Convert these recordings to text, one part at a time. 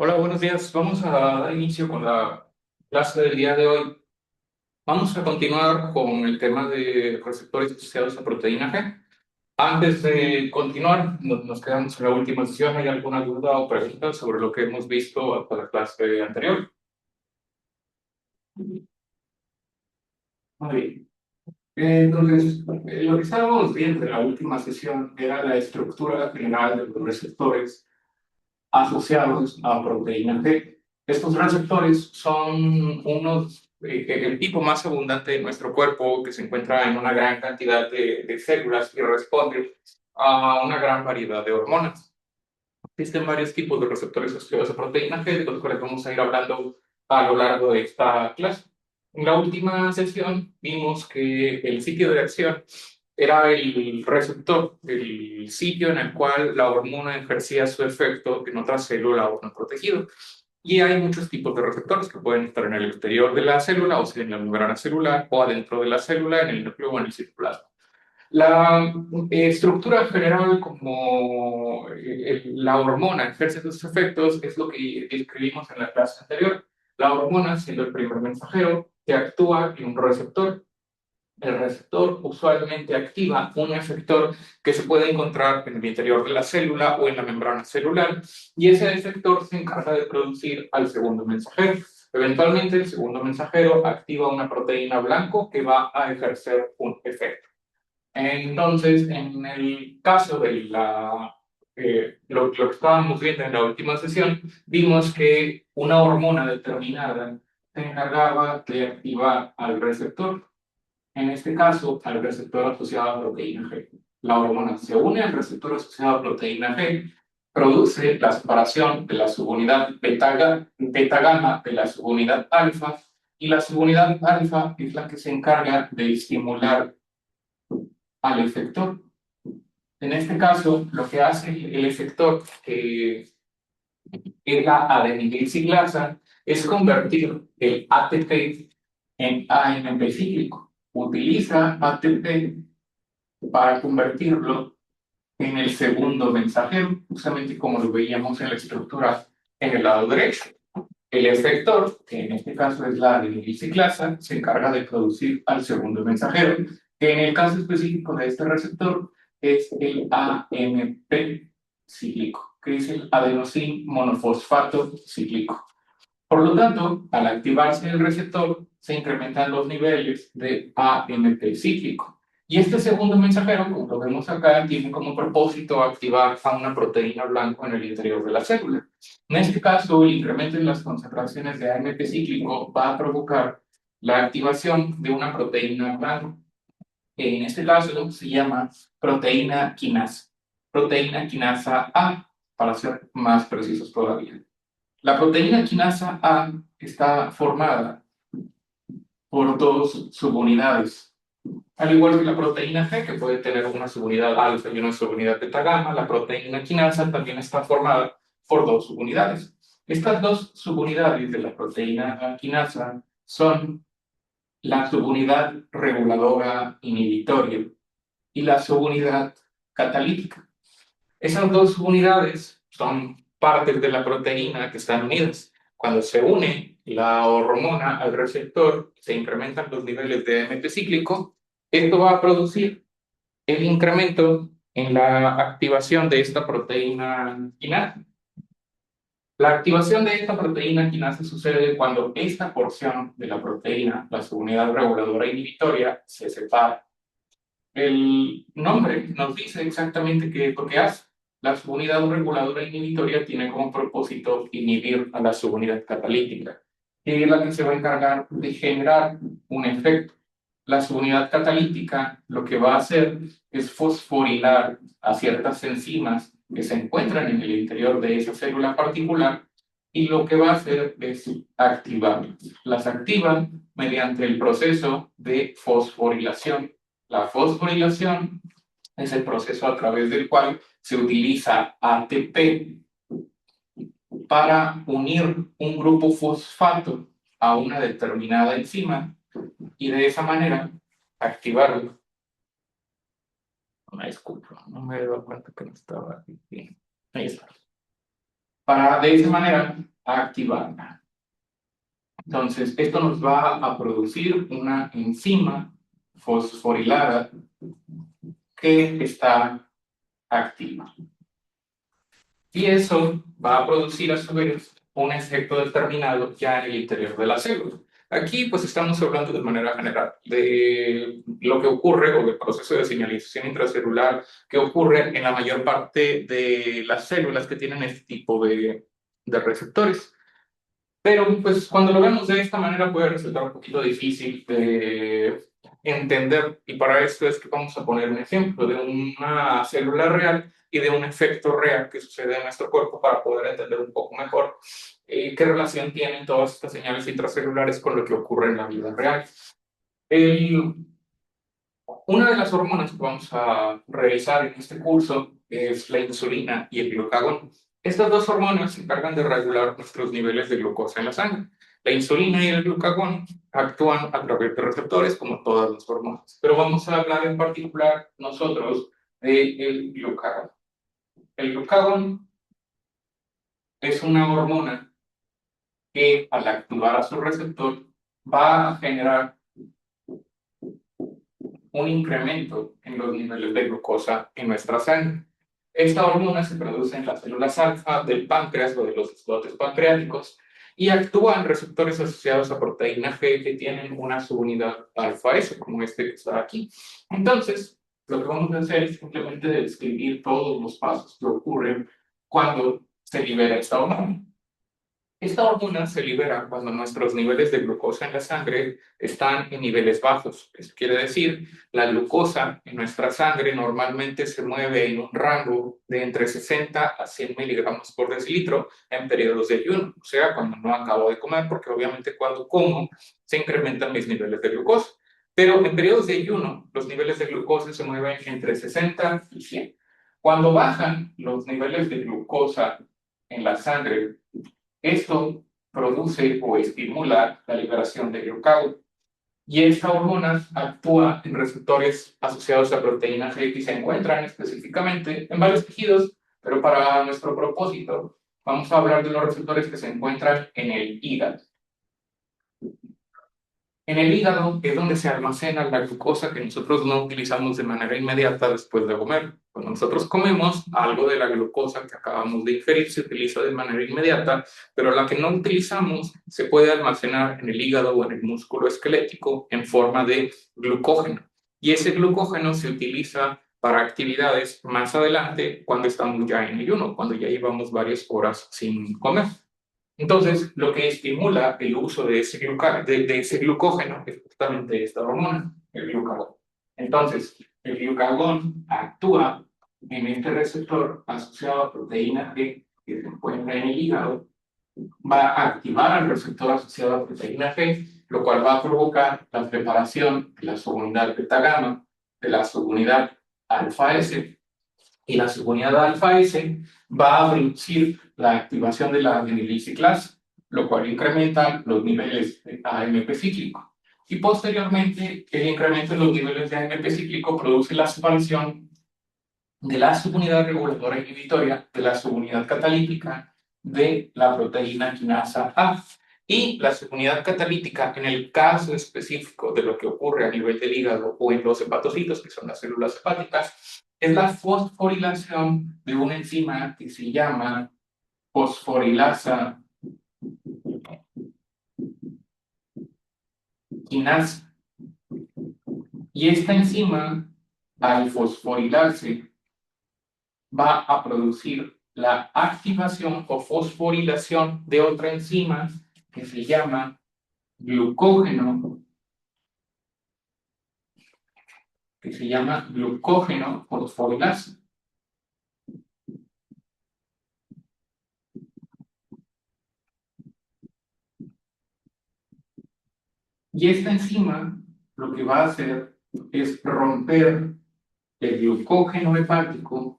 Hola, buenos días. Vamos a dar inicio con la clase del día de hoy. Vamos a continuar con el tema de receptores asociados a proteína G. Antes de continuar, nos quedamos en la última sesión. ¿Hay alguna duda o pregunta sobre lo que hemos visto hasta la clase anterior? Muy bien. Entonces, lo que estábamos viendo en la última sesión era la estructura general de los receptores asociados a proteína G. Estos receptores son el tipo más abundante de nuestro cuerpo que se encuentra en una gran cantidad de células y responde a una gran variedad de hormonas. Existen varios tipos de receptores asociados a proteína G, de los cuales vamos a ir hablando a lo largo de esta clase. En la última sesión vimos que el sitio de acción era el receptor, el sitio en el cual la hormona ejercía su efecto en otra célula o en otro tejido. Y hay muchos tipos de receptores que pueden estar en el exterior de la célula, o sea, en la membrana celular, o adentro de la célula, en el núcleo o en el citoplasma. La estructura general, como la hormona ejerce sus efectos, es lo que describimos en la clase anterior. La hormona, siendo el primer mensajero, que actúa en un receptor. El receptor usualmente activa un efector que se puede encontrar en el interior de la célula o en la membrana celular, y ese efector se encarga de producir al segundo mensajero. Eventualmente, el segundo mensajero activa una proteína blanco que va a ejercer un efecto. Entonces, en el caso de lo que estábamos viendo en la última sesión, vimos que una hormona determinada se encargaba de activar al receptor, en este caso al receptor asociado a proteína G. La hormona se une al receptor asociado a proteína G, produce la separación de la subunidad beta-gamma de la subunidad alfa, y la subunidad alfa es la que se encarga de estimular al efector. En este caso, lo que hace el efector, que es la adenilciclasa, es convertir el ATP en AMP cíclico. Utiliza ATP para convertirlo en el segundo mensajero, justamente como lo veíamos en la estructura en el lado derecho. El efector, que en este caso es la adenilciclasa, se encarga de producir al segundo mensajero, que en el caso específico de este receptor es el AMP cíclico, que es el adenosín monofosfato cíclico. Por lo tanto, al activarse el receptor, se incrementan los niveles de AMP cíclico. Y este segundo mensajero, como lo vemos acá, tiene como propósito activar a una proteína blanco en el interior de la célula. En este caso, el incremento en las concentraciones de AMP cíclico va a provocar la activación de una proteína blanco, que en este caso se llama proteína quinasa A, para ser más precisos todavía. La proteína quinasa A está formada por dos subunidades. Al igual que la proteína G, que puede tener una subunidad alfa y una subunidad beta gamma, la proteína quinasa también está formada por dos subunidades. Estas dos subunidades de la proteína quinasa son la subunidad reguladora inhibitoria y la subunidad catalítica. Esas dos unidades son partes de la proteína que están unidas. Cuando se une la hormona al receptor, se incrementan los niveles de AMP cíclico. Esto va a producir el incremento en la activación de esta proteína quinasa. La activación de esta proteína quinasa sucede cuando esta porción de la proteína, la subunidad reguladora inhibitoria, se separa. El nombre nos dice exactamente qué es lo que hace. La subunidad reguladora inhibitoria tiene como propósito inhibir a la subunidad catalítica, que es la que se va a encargar de generar un efecto. La subunidad catalítica lo que va a hacer es fosforilar a ciertas enzimas que se encuentran en el interior de esa célula particular, y lo que va a hacer es activarlas. Las activan mediante el proceso de fosforilación. La fosforilación es el proceso a través del cual se utiliza ATP para unir un grupo fosfato a una determinada enzima y de esa manera activarlo. Una disculpa, no me he dado cuenta que no estaba aquí. Bien, ahí está. para de esa manera activarla. Entonces, esto nos va a producir una enzima fosforilada que está activa. Y eso va a producir a su vez un efecto determinado ya en el interior de la célula. Aquí pues estamos hablando de manera general de lo que ocurre o del proceso de señalización intracelular que ocurre en la mayor parte de las células que tienen este tipo de receptores. Pero pues cuando lo vemos de esta manera puede resultar un poquito difícil de entender y para esto es que vamos a poner un ejemplo de una célula real y de un efecto real que sucede en nuestro cuerpo para poder entender un poco mejor qué relación tienen todas estas señales intracelulares con lo que ocurre en la vida real. El, una de las hormonas que vamos a revisar en este curso es la insulina y el glucagón. Estas dos hormonas se encargan de regular nuestros niveles de glucosa en la sangre. La insulina y el glucagón actúan a través de receptores como todas las hormonas, pero vamos a hablar en particular nosotros del glucagón. El glucagón es una hormona que al activar a su receptor va a generar un incremento en los niveles de glucosa en nuestra sangre. Esta hormona se produce en las células alfa del páncreas o de los islotes pancreáticos y actúa en receptores asociados a proteína G que tienen una subunidad alfa-S, como este que está aquí. Entonces, lo que vamos a hacer es simplemente describir todos los pasos que ocurren cuando se libera esta hormona. Esta hormona se libera cuando nuestros niveles de glucosa en la sangre están en niveles bajos. Eso quiere decir, la glucosa en nuestra sangre normalmente se mueve en un rango de entre 60 a 100 miligramos por decilitro en periodos de ayuno, o sea, cuando no acabo de comer, porque obviamente cuando como se incrementan mis niveles de glucosa. Pero en periodos de ayuno, los niveles de glucosa se mueven entre 60 y 100. Cuando bajan los niveles de glucosa en la sangre, esto produce o estimula la liberación de glucagón. Y esta hormona actúa en receptores asociados a proteína G que se encuentran específicamente en varios tejidos, pero para nuestro propósito vamos a hablar de los receptores que se encuentran en el hígado. En el hígado es donde se almacena la glucosa que nosotros no utilizamos de manera inmediata después de comer. Cuando nosotros comemos, algo de la glucosa que acabamos de ingerir se utiliza de manera inmediata, pero la que no utilizamos se puede almacenar en el hígado o en el músculo esquelético en forma de glucógeno. Y ese glucógeno se utiliza para actividades más adelante cuando estamos ya en ayuno, cuando ya llevamos varias horas sin comer. Entonces, lo que estimula el uso de ese, de ese glucógeno es justamente esta hormona, el glucagón. Entonces, el glucagón actúa en este receptor asociado a proteína G que se encuentra en el hígado, va a activar al receptor asociado a proteína G, lo cual va a provocar la preparación de la subunidad beta-gamma, de la subunidad alfa-S, y la subunidad alfa-S va a producir la activación de la adeniliziclasa, lo cual incrementa los niveles de AMP cíclico. Y posteriormente, el incremento en los niveles de AMP cíclico produce la separación de la subunidad reguladora inhibitoria de la subunidad catalítica de la proteína quinasa A. Y la subunidad catalítica, en el caso específico de lo que ocurre a nivel del hígado o en los hepatocitos, que son las células hepáticas, es la fosforilación de una enzima que se llama fosforilasa quinasa. Y esta enzima, al fosforilarse, va a producir la activación o fosforilación de otra enzima que se llama glucógeno, fosforilasa. Y esta enzima lo que va a hacer es romper el glucógeno hepático,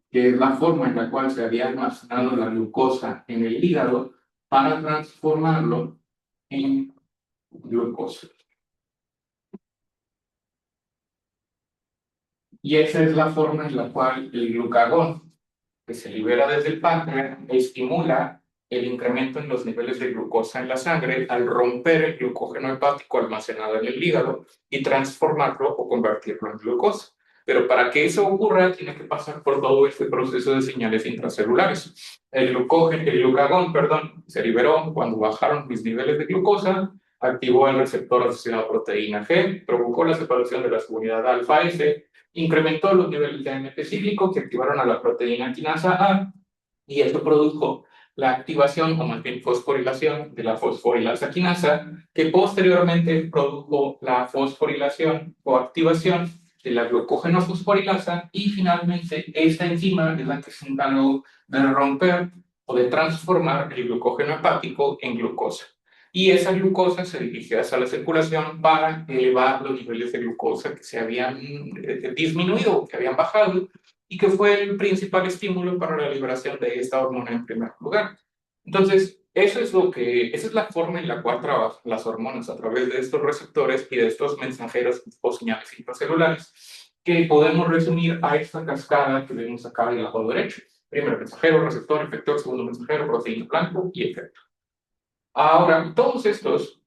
que es la forma en la cual se había almacenado la glucosa en el hígado, para transformarlo en glucosa. Y esa es la forma en la cual el glucagón que se libera desde el páncreas estimula el incremento en los niveles de glucosa en la sangre al romper el glucógeno hepático almacenado en el hígado y transformarlo o convertirlo en glucosa. Pero para que eso ocurra, tiene que pasar por todo este proceso de señales intracelulares. El glucagón, perdón, se liberó cuando bajaron mis niveles de glucosa, activó el receptor asociado a proteína G, provocó la separación de la subunidad alfa-S, incrementó los niveles de AMP cíclico que activaron a la proteína quinasa A, y esto produjo la activación, o más bien fosforilación, de la fosforilasa quinasa, que posteriormente produjo la fosforilación o activación de la glucógeno fosforilasa, y finalmente esta enzima es la que se encargó de romper o de transformar el glucógeno hepático en glucosa. Y esa glucosa se dirige hacia la circulación para elevar los niveles de glucosa que se habían disminuido, que habían bajado, y que fue el principal estímulo para la liberación de esta hormona en primer lugar. Entonces, esa es la forma en la cual trabajan las hormonas, a través de estos receptores y de estos mensajeros o señales intracelulares, que podemos resumir a esta cascada que vemos acá del lado derecho. Primero mensajero, receptor, efector; segundo mensajero, proteína blanco y efector. Ahora, todos estos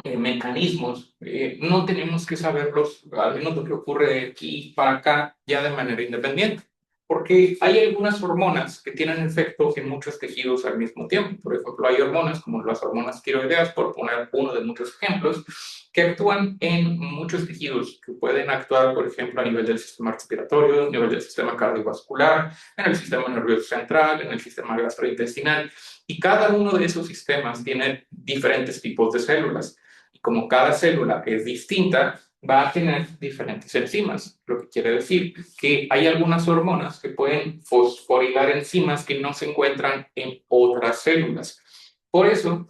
mecanismos, no tenemos que saberlos, al menos lo que ocurre de aquí para acá, ya de manera independiente, porque hay algunas hormonas que tienen efecto en muchos tejidos al mismo tiempo. Por ejemplo, hay hormonas como las hormonas tiroideas, por poner uno de muchos ejemplos, que actúan en muchos tejidos, que pueden actuar, por ejemplo, a nivel del sistema respiratorio, a nivel del sistema cardiovascular, en el sistema nervioso central, en el sistema gastrointestinal, y cada uno de esos sistemas tiene diferentes tipos de células. Y como cada célula es distinta, va a tener diferentes enzimas, lo que quiere decir que hay algunas hormonas que pueden fosforilar enzimas que no se encuentran en otras células. Por eso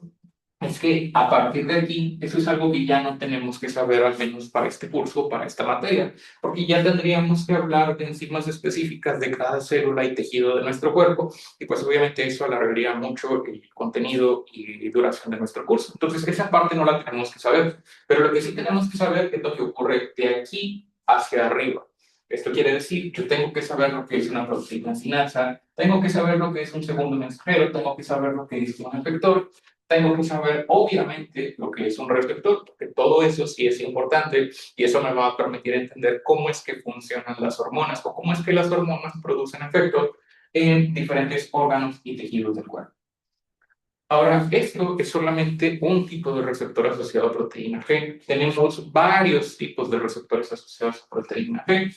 es que a partir de aquí, eso es algo que ya no tenemos que saber, al menos para este curso, para esta materia, porque ya tendríamos que hablar de enzimas específicas de cada célula y tejido de nuestro cuerpo, y pues obviamente eso alargaría mucho el contenido y duración de nuestro curso. Entonces, esa parte no la tenemos que saber, pero lo que sí tenemos que saber es lo que ocurre de aquí hacia arriba. Esto quiere decir, yo tengo que saber lo que es una proteína sinasa, tengo que saber lo que es un segundo mensajero, tengo que saber lo que es un efector, tengo que saber, obviamente, lo que es un receptor, porque todo eso sí es importante, y eso me va a permitir entender cómo es que funcionan las hormonas o cómo es que las hormonas producen efectos en diferentes órganos y tejidos del cuerpo. Ahora, esto es solamente un tipo de receptor asociado a proteína G. Tenemos varios tipos de receptores asociados a proteína G.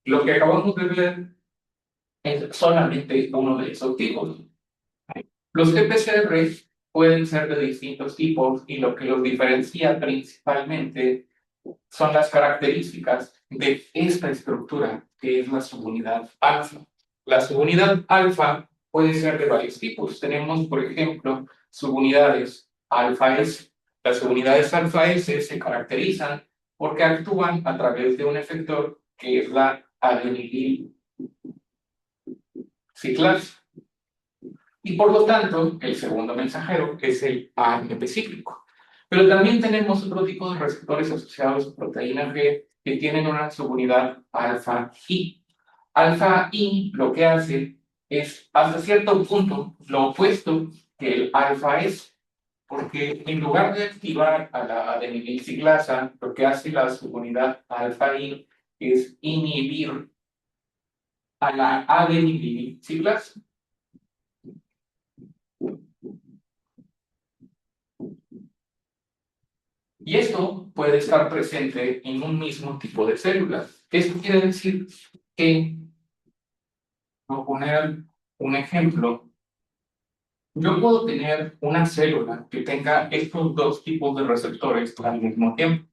Lo que acabamos de ver es solamente uno de esos tipos. Los GPCR pueden ser de distintos tipos, y lo que los diferencia principalmente son las características de esta estructura, que es la subunidad alfa. La subunidad alfa puede ser de varios tipos. Tenemos, por ejemplo, subunidades alfa S. Las subunidades alfa S se caracterizan porque actúan a través de un efector que es la adenilil ciclasa. Y por lo tanto, el segundo mensajero es el AMP cíclico. Pero también tenemos otro tipo de receptores asociados a proteína G que tienen una subunidad alfa I. Alfa I lo que hace es, hasta cierto punto, lo opuesto que el alfa S, porque en lugar de activar a la adenilciclasa, lo que hace la subunidad alfa I es inhibir a la adenilciclasa. Y esto puede estar presente en un mismo tipo de células. Esto quiere decir que, por poner un ejemplo, yo puedo tener una célula que tenga estos dos tipos de receptores al mismo tiempo.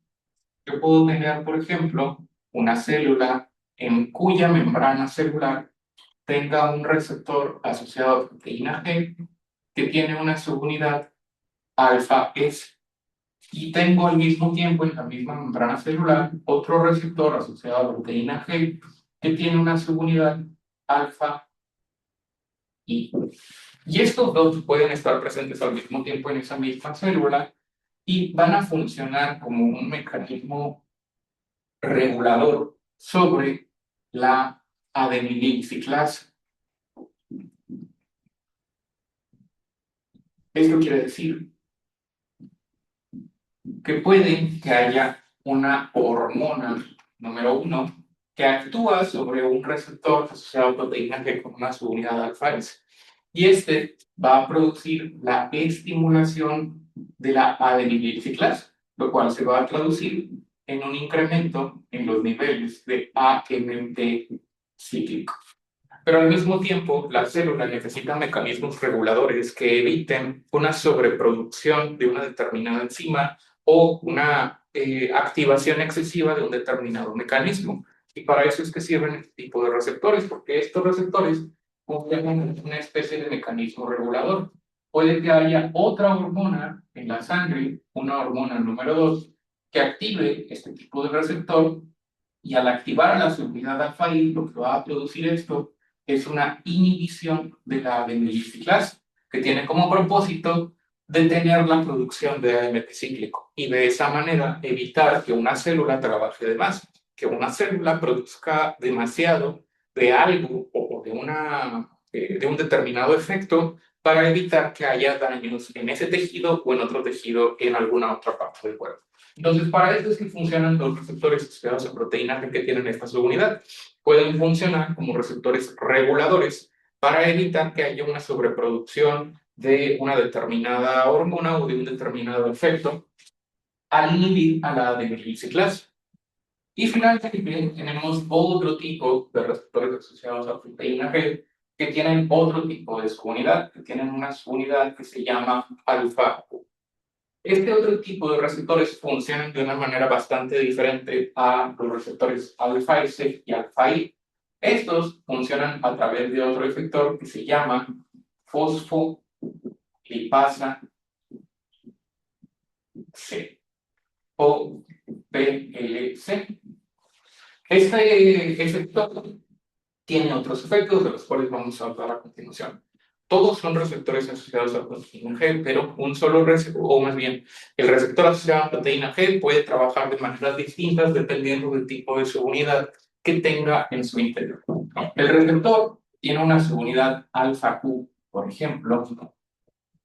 Yo puedo tener, por ejemplo, una célula en cuya membrana celular tenga un receptor asociado a proteína G que tiene una subunidad alfa S. Y tengo al mismo tiempo, en la misma membrana celular, otro receptor asociado a la proteína G que tiene una subunidad alfa I. Y estos dos pueden estar presentes al mismo tiempo en esa misma célula y van a funcionar como un mecanismo regulador sobre la adenilciclasa. Esto quiere decir que puede que haya una hormona número uno que actúa sobre un receptor asociado a proteína G con una subunidad alfa-S. Y este va a producir la estimulación de la adenilciclasa, lo cual se va a traducir en un incremento en los niveles de AMP cíclico. Pero al mismo tiempo, la célula necesita mecanismos reguladores que eviten una sobreproducción de una determinada enzima o una activación excesiva de un determinado mecanismo. Y para eso es que sirven este tipo de receptores, porque estos receptores funcionan como una especie de mecanismo regulador. Puede que haya otra hormona en la sangre, una hormona número 2, que active este tipo de receptor, y al activar la subunidad alfa-I, lo que va a producir esto es una inhibición de la adenilciclasa, que tiene como propósito detener la producción de AMP cíclico y de esa manera evitar que una célula trabaje de más, que una célula produzca demasiado de algo o de un determinado efecto para evitar que haya daños en ese tejido o en otro tejido en alguna otra parte del cuerpo. Entonces, para eso es que funcionan los receptores asociados a proteínas que tienen esta subunidad. Pueden funcionar como receptores reguladores para evitar que haya una sobreproducción de una determinada hormona o de un determinado efecto al inhibir a la adenilciclasa. Y finalmente tenemos otro tipo de receptores asociados a proteína G que tienen otro tipo de subunidad, que tienen una subunidad que se llama alfa. Este otro tipo de receptores funcionan de una manera bastante diferente a los receptores alfa-S y alfa-I. Estos funcionan a través de otro efector que se llama fosfolipasa C o PLC. Este efector tiene otros efectos de los cuales vamos a hablar a continuación. Todos son receptores asociados a proteína G, pero un solo receptor, o más bien, el receptor asociado a proteína G puede trabajar de maneras distintas dependiendo del tipo de subunidad que tenga en su interior. El receptor tiene una subunidad alfa-Q, por ejemplo,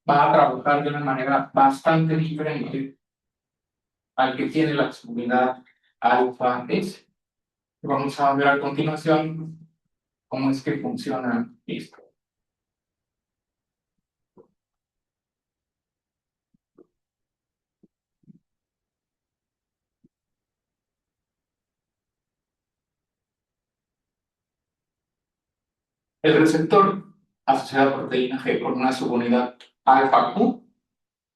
va a trabajar de una manera bastante diferente al que tiene la subunidad alfa-S. Vamos a ver a continuación cómo es que funciona esto. El receptor asociado a proteína G con una subunidad alfa-Q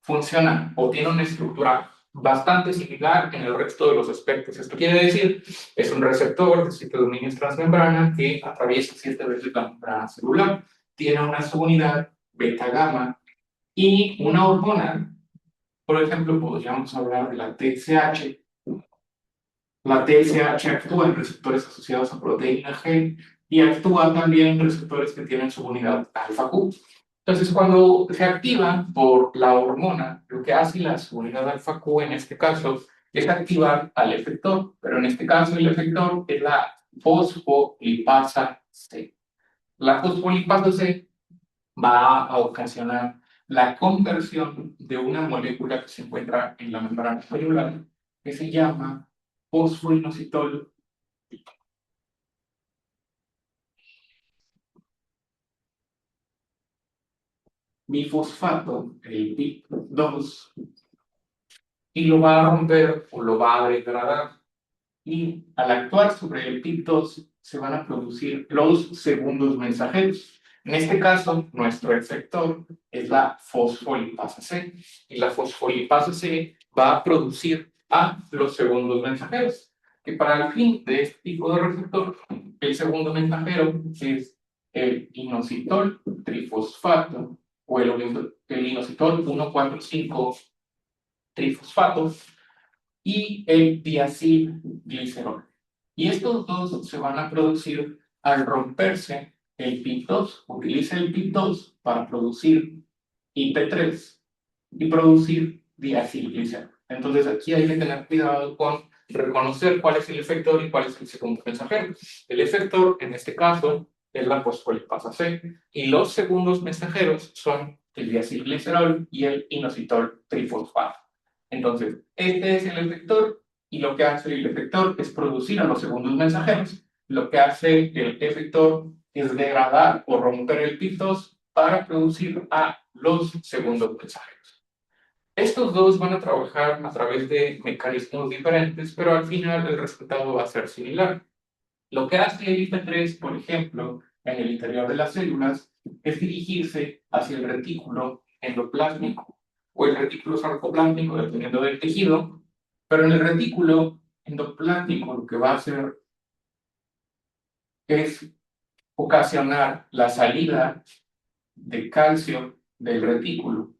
funciona o tiene una estructura bastante similar en el resto de los aspectos. Esto quiere decir, es un receptor de citodominios transmembrana que atraviesa 7 veces la membrana celular, tiene una subunidad beta-gamma y una hormona. Por ejemplo, podríamos hablar de la TSH. La TSH actúa en receptores asociados a proteína G y actúa también en receptores que tienen subunidad alfa-Q. Entonces, cuando se activa por la hormona, lo que hace la subunidad alfa-Q en este caso es activar al efector, pero en este caso el efector es la fosfolipasa C. La fosfolipasa C va a ocasionar la conversión de una molécula que se encuentra en la membrana celular que se llama fosfoinositol bifosfato, el BIP2, y lo va a romper o lo va a degradar. Y al actuar sobre el BIP2 se van a producir los segundos mensajeros. En este caso, nuestro efector es la fosfolipasa C. Y la fosfolipasa C va a producir a los segundos mensajeros. Que para el fin de este tipo de receptor, el segundo mensajero es el inositol trifosfato o el inositol 1,4,5 trifosfato y el diacilglicerol. Y estos dos se van a producir al romperse el PIP2. Utiliza el PIP2 para producir IP3 y producir diacilglicerol. Entonces aquí hay que tener cuidado con reconocer cuál es el efector y cuál es el segundo mensajero. El efector, en este caso, es la fosfolipasa C y los segundos mensajeros son el diacilglicerol y el inositol trifosfato. Entonces, este es el efector y lo que hace el efector es producir a los segundos mensajeros. Lo que hace el efector es degradar o romper el PIP2 para producir a los segundos mensajeros. Estos dos van a trabajar a través de mecanismos diferentes, pero al final el resultado va a ser similar. Lo que hace el IP3, por ejemplo, en el interior de las células, es dirigirse hacia el retículo endoplásmico o el retículo sarcoplásmico, dependiendo del tejido, pero en el retículo endoplásmico lo que va a hacer es ocasionar la salida de calcio del retículo,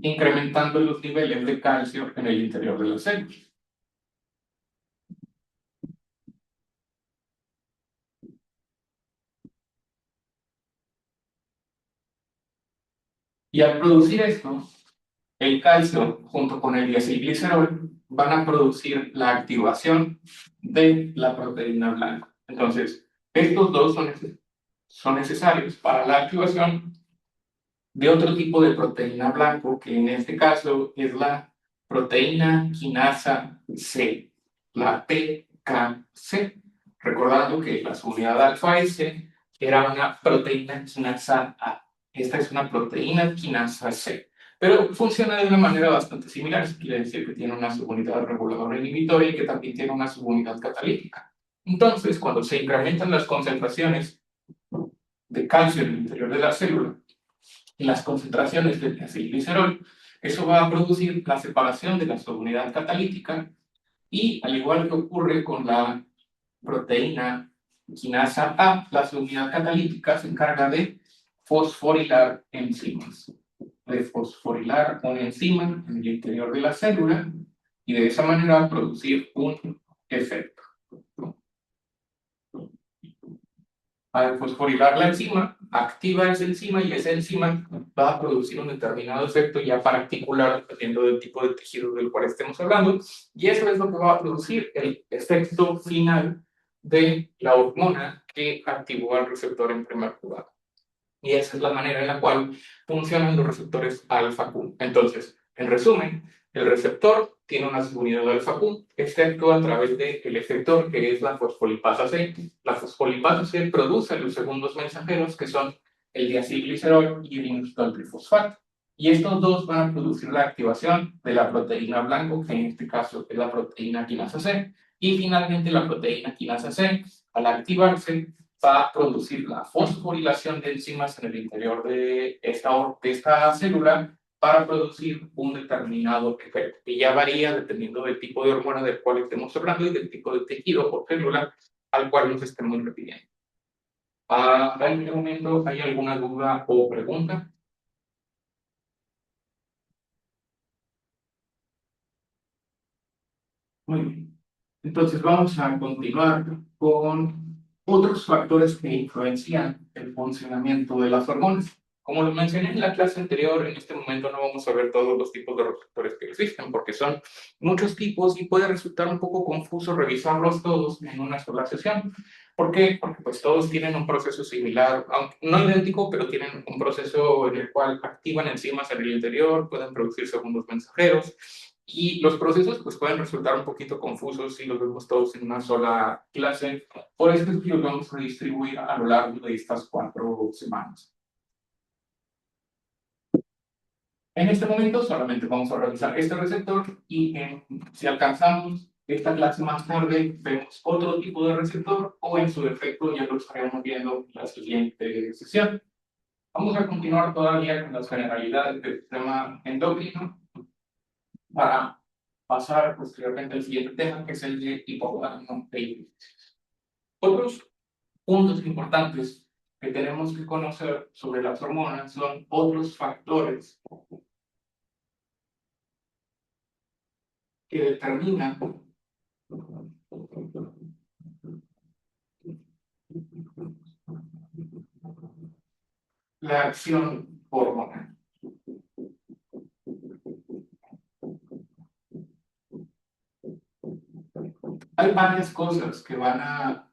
incrementando los niveles de calcio en el interior de las células. Y al producir esto, el calcio junto con el diacilglicerol van a producir la activación de la proteína blanca. Entonces, estos dos son necesarios para la activación de otro tipo de proteína blanco, que en este caso es la proteína quinasa C, la PKC. Recordando que la subunidad alfa S era una proteína quinasa A. Esta es una proteína quinasa C, pero funciona de una manera bastante similar. Eso quiere decir que tiene una subunidad reguladora inhibitoria y que también tiene una subunidad catalítica. Entonces, cuando se incrementan las concentraciones de calcio en el interior de la célula, las concentraciones del acilglicerol, eso va a producir la separación de la subunidad catalítica y, al igual que ocurre con la proteína quinasa A, la subunidad catalítica se encarga de fosforilar enzimas, de fosforilar una enzima en el interior de la célula y de esa manera producir un efecto. Al fosforilar la enzima, activa esa enzima y esa enzima va a producir un determinado efecto ya particular dependiendo del tipo de tejido del cual estemos hablando, y eso es lo que va a producir el efecto final de la hormona que activó al receptor en primer lugar. Y esa es la manera en la cual funcionan los receptores alfa-Q. Entonces, en resumen, el receptor tiene una subunidad alfa-Q, este actúa a través del efector que es la fosfolipasa C. La fosfolipasa C produce los segundos mensajeros que son el diacilglicerol y el inositol trifosfato. Y estos dos van a producir la activación de la proteína blanco, que en este caso es la proteína quinasa C. Y finalmente la proteína quinasa C, al activarse, va a producir la fosforilación de enzimas en el interior de esta célula para producir un determinado efecto, que ya varía dependiendo del tipo de hormona del cual estemos hablando y del tipo de tejido o célula al cual nos estemos refiriendo. ¿En este momento hay alguna duda o pregunta? Muy bien. Entonces vamos a continuar con otros factores que influencian el funcionamiento de las hormonas. Como lo mencioné en la clase anterior, en este momento no vamos a ver todos los tipos de receptores que existen, porque son muchos tipos y puede resultar un poco confuso revisarlos todos en una sola sesión. ¿Por qué? Porque pues todos tienen un proceso similar, aunque no idéntico, pero tienen un proceso en el cual activan enzimas en el interior, pueden producir segundos mensajeros, y los procesos pues pueden resultar un poquito confusos si los vemos todos en una sola clase. Por eso es que los vamos a distribuir a lo largo de estas 4 semanas. En este momento solamente vamos a revisar este receptor y si alcanzamos esta clase más tarde, vemos otro tipo de receptor o en su defecto ya lo estaremos viendo en la siguiente sesión. Vamos a continuar todavía con las generalidades del sistema endocrino para pasar posteriormente al siguiente tema, que es el de hipotálamo e hipófisis. Otros puntos importantes que tenemos que conocer sobre las hormonas son otros factores que determinan la acción hormonal. Hay varias cosas que van a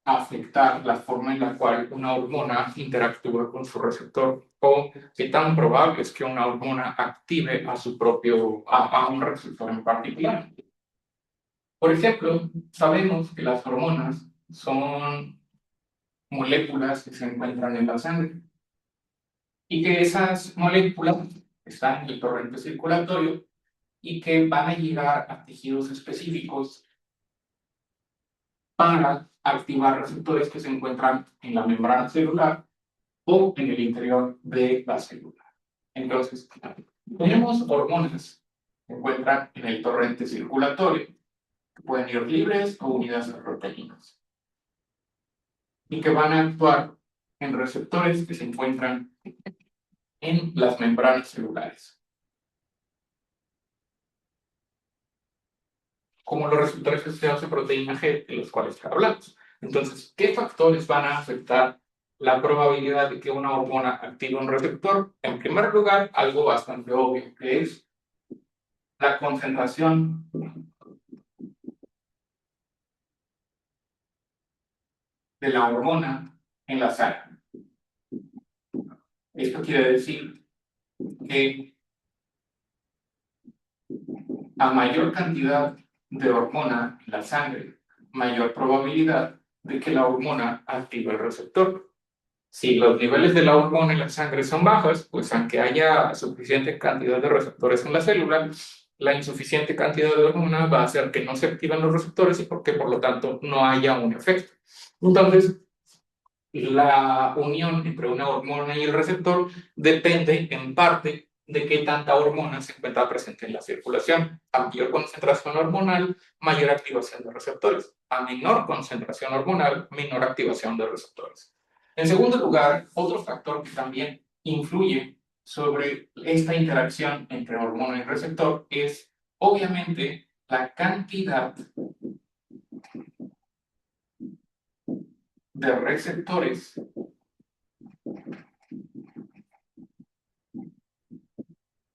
afectar la forma en la cual una hormona interactúa con su receptor, o qué tan probable es que una hormona active a su propio, a un receptor en particular. Por ejemplo, sabemos que las hormonas son moléculas que se encuentran en la sangre y que esas moléculas están en el torrente circulatorio y que van a llegar a tejidos específicos para activar receptores que se encuentran en la membrana celular o en el interior de la célula. Entonces, tenemos hormonas que se encuentran en el torrente circulatorio, que pueden ir libres o unidas a proteínas, y que van a actuar en receptores que se encuentran en las membranas celulares, como los receptores asociados a proteína G, de los cuales ya hablamos. Entonces, ¿qué factores van a afectar la probabilidad de que una hormona active un receptor? En primer lugar, algo bastante obvio, que es la concentración de la hormona en la sangre. Esto quiere decir que a mayor cantidad de hormona en la sangre, mayor probabilidad de que la hormona active el receptor. Si los niveles de la hormona en la sangre son bajos, pues aunque haya suficiente cantidad de receptores en la célula, la insuficiente cantidad de hormona va a hacer que no se activen los receptores y porque por lo tanto no haya un efecto. Entonces, la unión entre una hormona y el receptor depende en parte de qué tanta hormona se encuentra presente en la circulación. A mayor concentración hormonal, mayor activación de receptores. A menor concentración hormonal, menor activación de receptores. En segundo lugar, otro factor que también influye sobre esta interacción entre hormona y receptor es, obviamente, la cantidad de receptores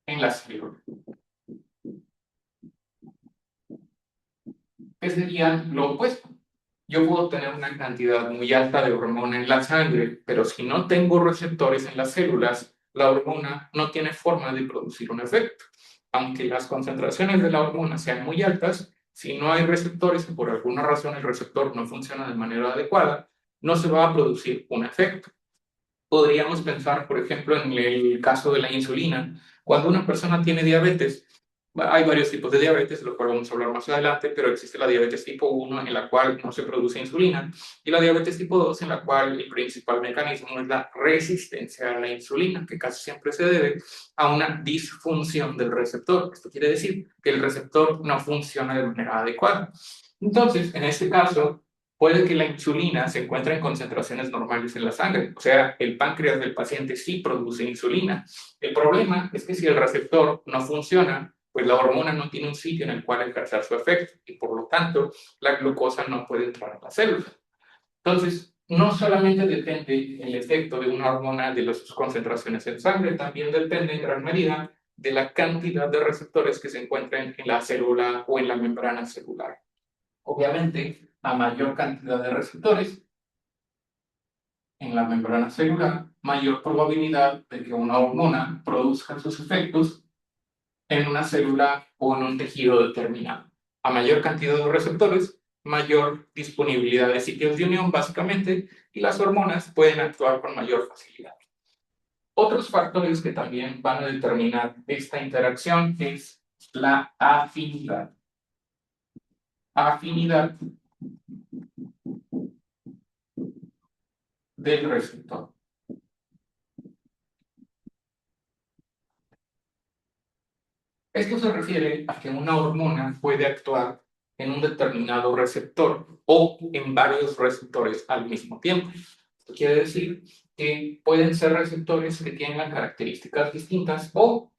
en la célula. ¿Qué sería lo opuesto? Yo puedo tener una cantidad muy alta de hormona en la sangre, pero si no tengo receptores en las células, la hormona no tiene forma de producir un efecto. Aunque las concentraciones de la hormona sean muy altas, si no hay receptores y por alguna razón el receptor no funciona de manera adecuada, no se va a producir un efecto. Podríamos pensar, por ejemplo, en el caso de la insulina. Cuando una persona tiene diabetes, hay varios tipos de diabetes, de lo cual vamos a hablar más adelante, pero existe la diabetes tipo 1 en la cual no se produce insulina y la diabetes tipo 2 en la cual el principal mecanismo es la resistencia a la insulina, que casi siempre se debe a una disfunción del receptor. Esto quiere decir que el receptor no funciona de manera adecuada. Entonces, en este caso, puede que la insulina se encuentre en concentraciones normales en la sangre, o sea, el páncreas del paciente sí produce insulina. El problema es que si el receptor no funciona, pues la hormona no tiene un sitio en el cual ejercer su efecto y por lo tanto la glucosa no puede entrar a la célula. Entonces, no solamente depende el efecto de una hormona de sus concentraciones en sangre, también depende en gran medida de la cantidad de receptores que se encuentren en la célula o en la membrana celular. Obviamente, a mayor cantidad de receptores en la membrana celular, mayor probabilidad de que una hormona produzca sus efectos en una célula o en un tejido determinado. A mayor cantidad de receptores, mayor disponibilidad de sitios de unión, básicamente, y las hormonas pueden actuar con mayor facilidad. Otros factores que también van a determinar esta interacción es la afinidad. Afinidad del receptor. Esto se refiere a que una hormona puede actuar en un determinado receptor o en varios receptores al mismo tiempo. Esto quiere decir que pueden ser receptores que tienen características distintas o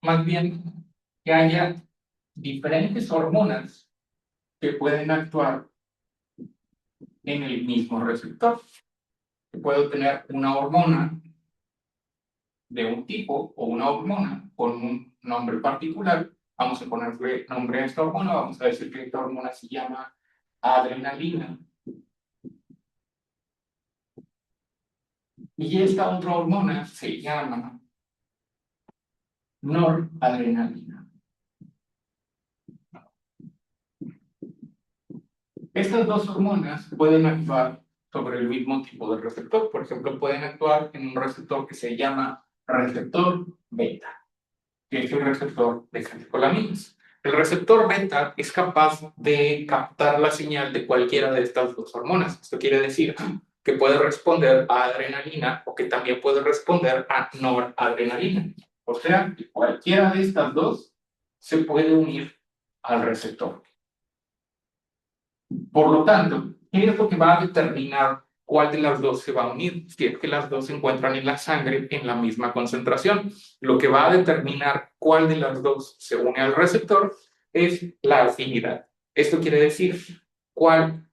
más bien que haya diferentes hormonas que pueden actuar en el mismo receptor. Puedo tener una hormona de un tipo o una hormona con un nombre particular. Vamos a ponerle nombre a esta hormona, vamos a decir que esta hormona se llama adrenalina. Y esta otra hormona se llama noradrenalina. Estas dos hormonas pueden actuar sobre el mismo tipo de receptor. Por ejemplo, pueden actuar en un receptor que se llama receptor beta, que es el receptor de catecolaminas. El receptor beta es capaz de captar la señal de cualquiera de estas dos hormonas. Esto quiere decir que puede responder a adrenalina o que también puede responder a noradrenalina. O sea, que cualquiera de estas dos se puede unir al receptor. Por lo tanto, ¿qué es lo que va a determinar cuál de las dos se va a unir? Si es que las dos se encuentran en la sangre en la misma concentración. Lo que va a determinar cuál de las dos se une al receptor es la afinidad. Esto quiere decir cuál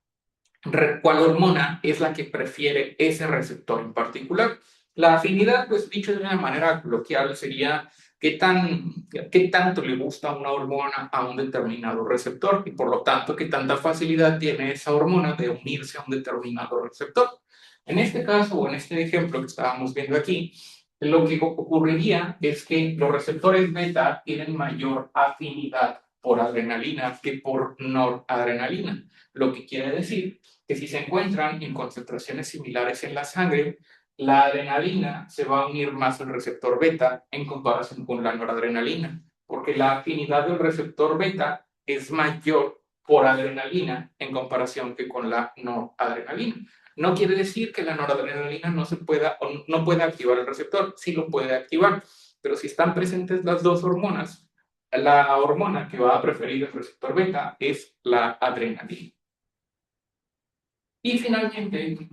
hormona es la que prefiere ese receptor en particular. La afinidad, pues dicho de una manera coloquial, sería qué tanto le gusta una hormona a un determinado receptor y por lo tanto qué tanta facilidad tiene esa hormona de unirse a un determinado receptor. En este caso o en este ejemplo que estábamos viendo aquí, lo que ocurriría es que los receptores beta tienen mayor afinidad por adrenalina que por noradrenalina, lo que quiere decir que si se encuentran en concentraciones similares en la sangre, la adrenalina se va a unir más al receptor beta en comparación con la noradrenalina, porque la afinidad del receptor beta es mayor por adrenalina en comparación que con la noradrenalina. No quiere decir que la noradrenalina no se pueda o no pueda activar el receptor, sí lo puede activar, pero si están presentes las dos hormonas, la hormona que va a preferir el receptor beta es la adrenalina. Y finalmente,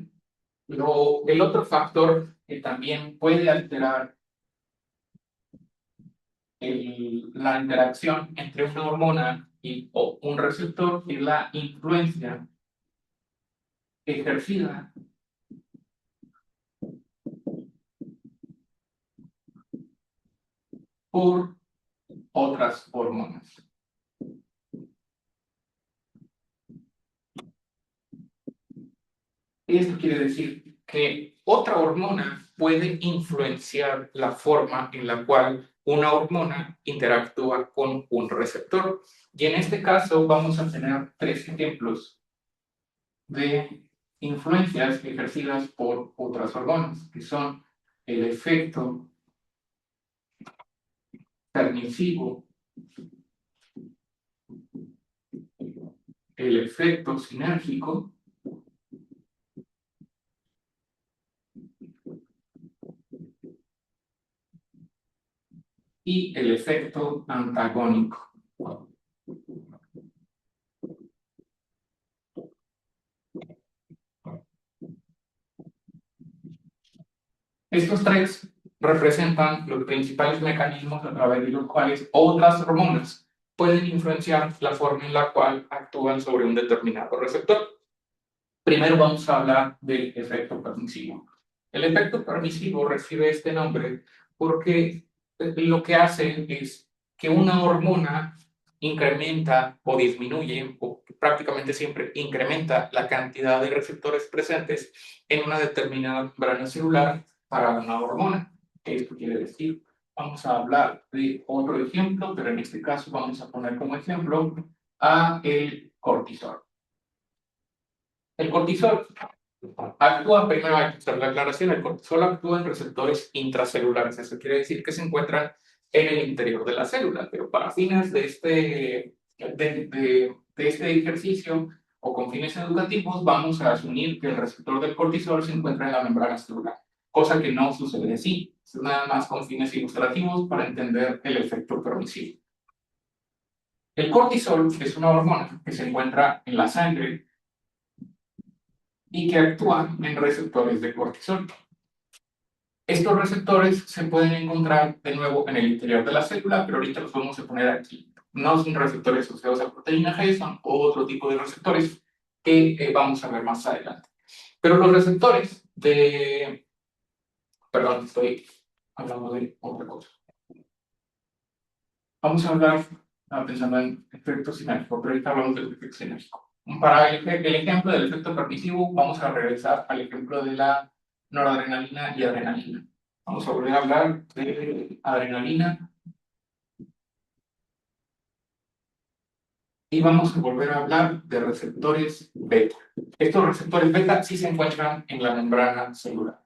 el otro factor que también puede alterar la interacción entre una hormona o un receptor es la influencia ejercida por otras hormonas. Esto quiere decir que otra hormona puede influenciar la forma en la cual una hormona interactúa con un receptor. Y en este caso vamos a tener tres ejemplos de influencias ejercidas por otras hormonas, que son el efecto permisivo, el efecto sinérgico y el efecto antagónico. Estos tres representan los principales mecanismos a través de los cuales otras hormonas pueden influenciar la forma en la cual actúan sobre un determinado receptor. Primero vamos a hablar del efecto permisivo. El efecto permisivo recibe este nombre porque lo que hace es que una hormona incrementa o disminuye, o prácticamente siempre incrementa la cantidad de receptores presentes en una determinada membrana celular para una hormona. Esto quiere decir, vamos a hablar de otro ejemplo, pero en este caso vamos a poner como ejemplo a el cortisol. El cortisol actúa, primero hay que hacer la aclaración, el cortisol actúa en receptores intracelulares, eso quiere decir que se encuentran en el interior de la célula, pero para fines de este ejercicio o con fines educativos vamos a asumir que el receptor del cortisol se encuentra en la membrana celular, cosa que no sucede así, es nada más con fines ilustrativos para entender el efecto permisivo. El cortisol es una hormona que se encuentra en la sangre y que actúa en receptores de cortisol. Estos receptores se pueden encontrar de nuevo en el interior de la célula, pero ahorita los vamos a poner aquí. No son receptores asociados a proteína G, son otro tipo de receptores que vamos a ver más adelante. Pero los receptores de... Perdón, estoy hablando de otra cosa. Vamos a hablar, pensando en efecto sinérgico, pero ahorita hablamos del efecto sinérgico. Para el ejemplo del efecto permisivo, vamos a regresar al ejemplo de la noradrenalina y adrenalina. Vamos a volver a hablar de adrenalina y vamos a volver a hablar de receptores beta. Estos receptores beta sí se encuentran en la membrana celular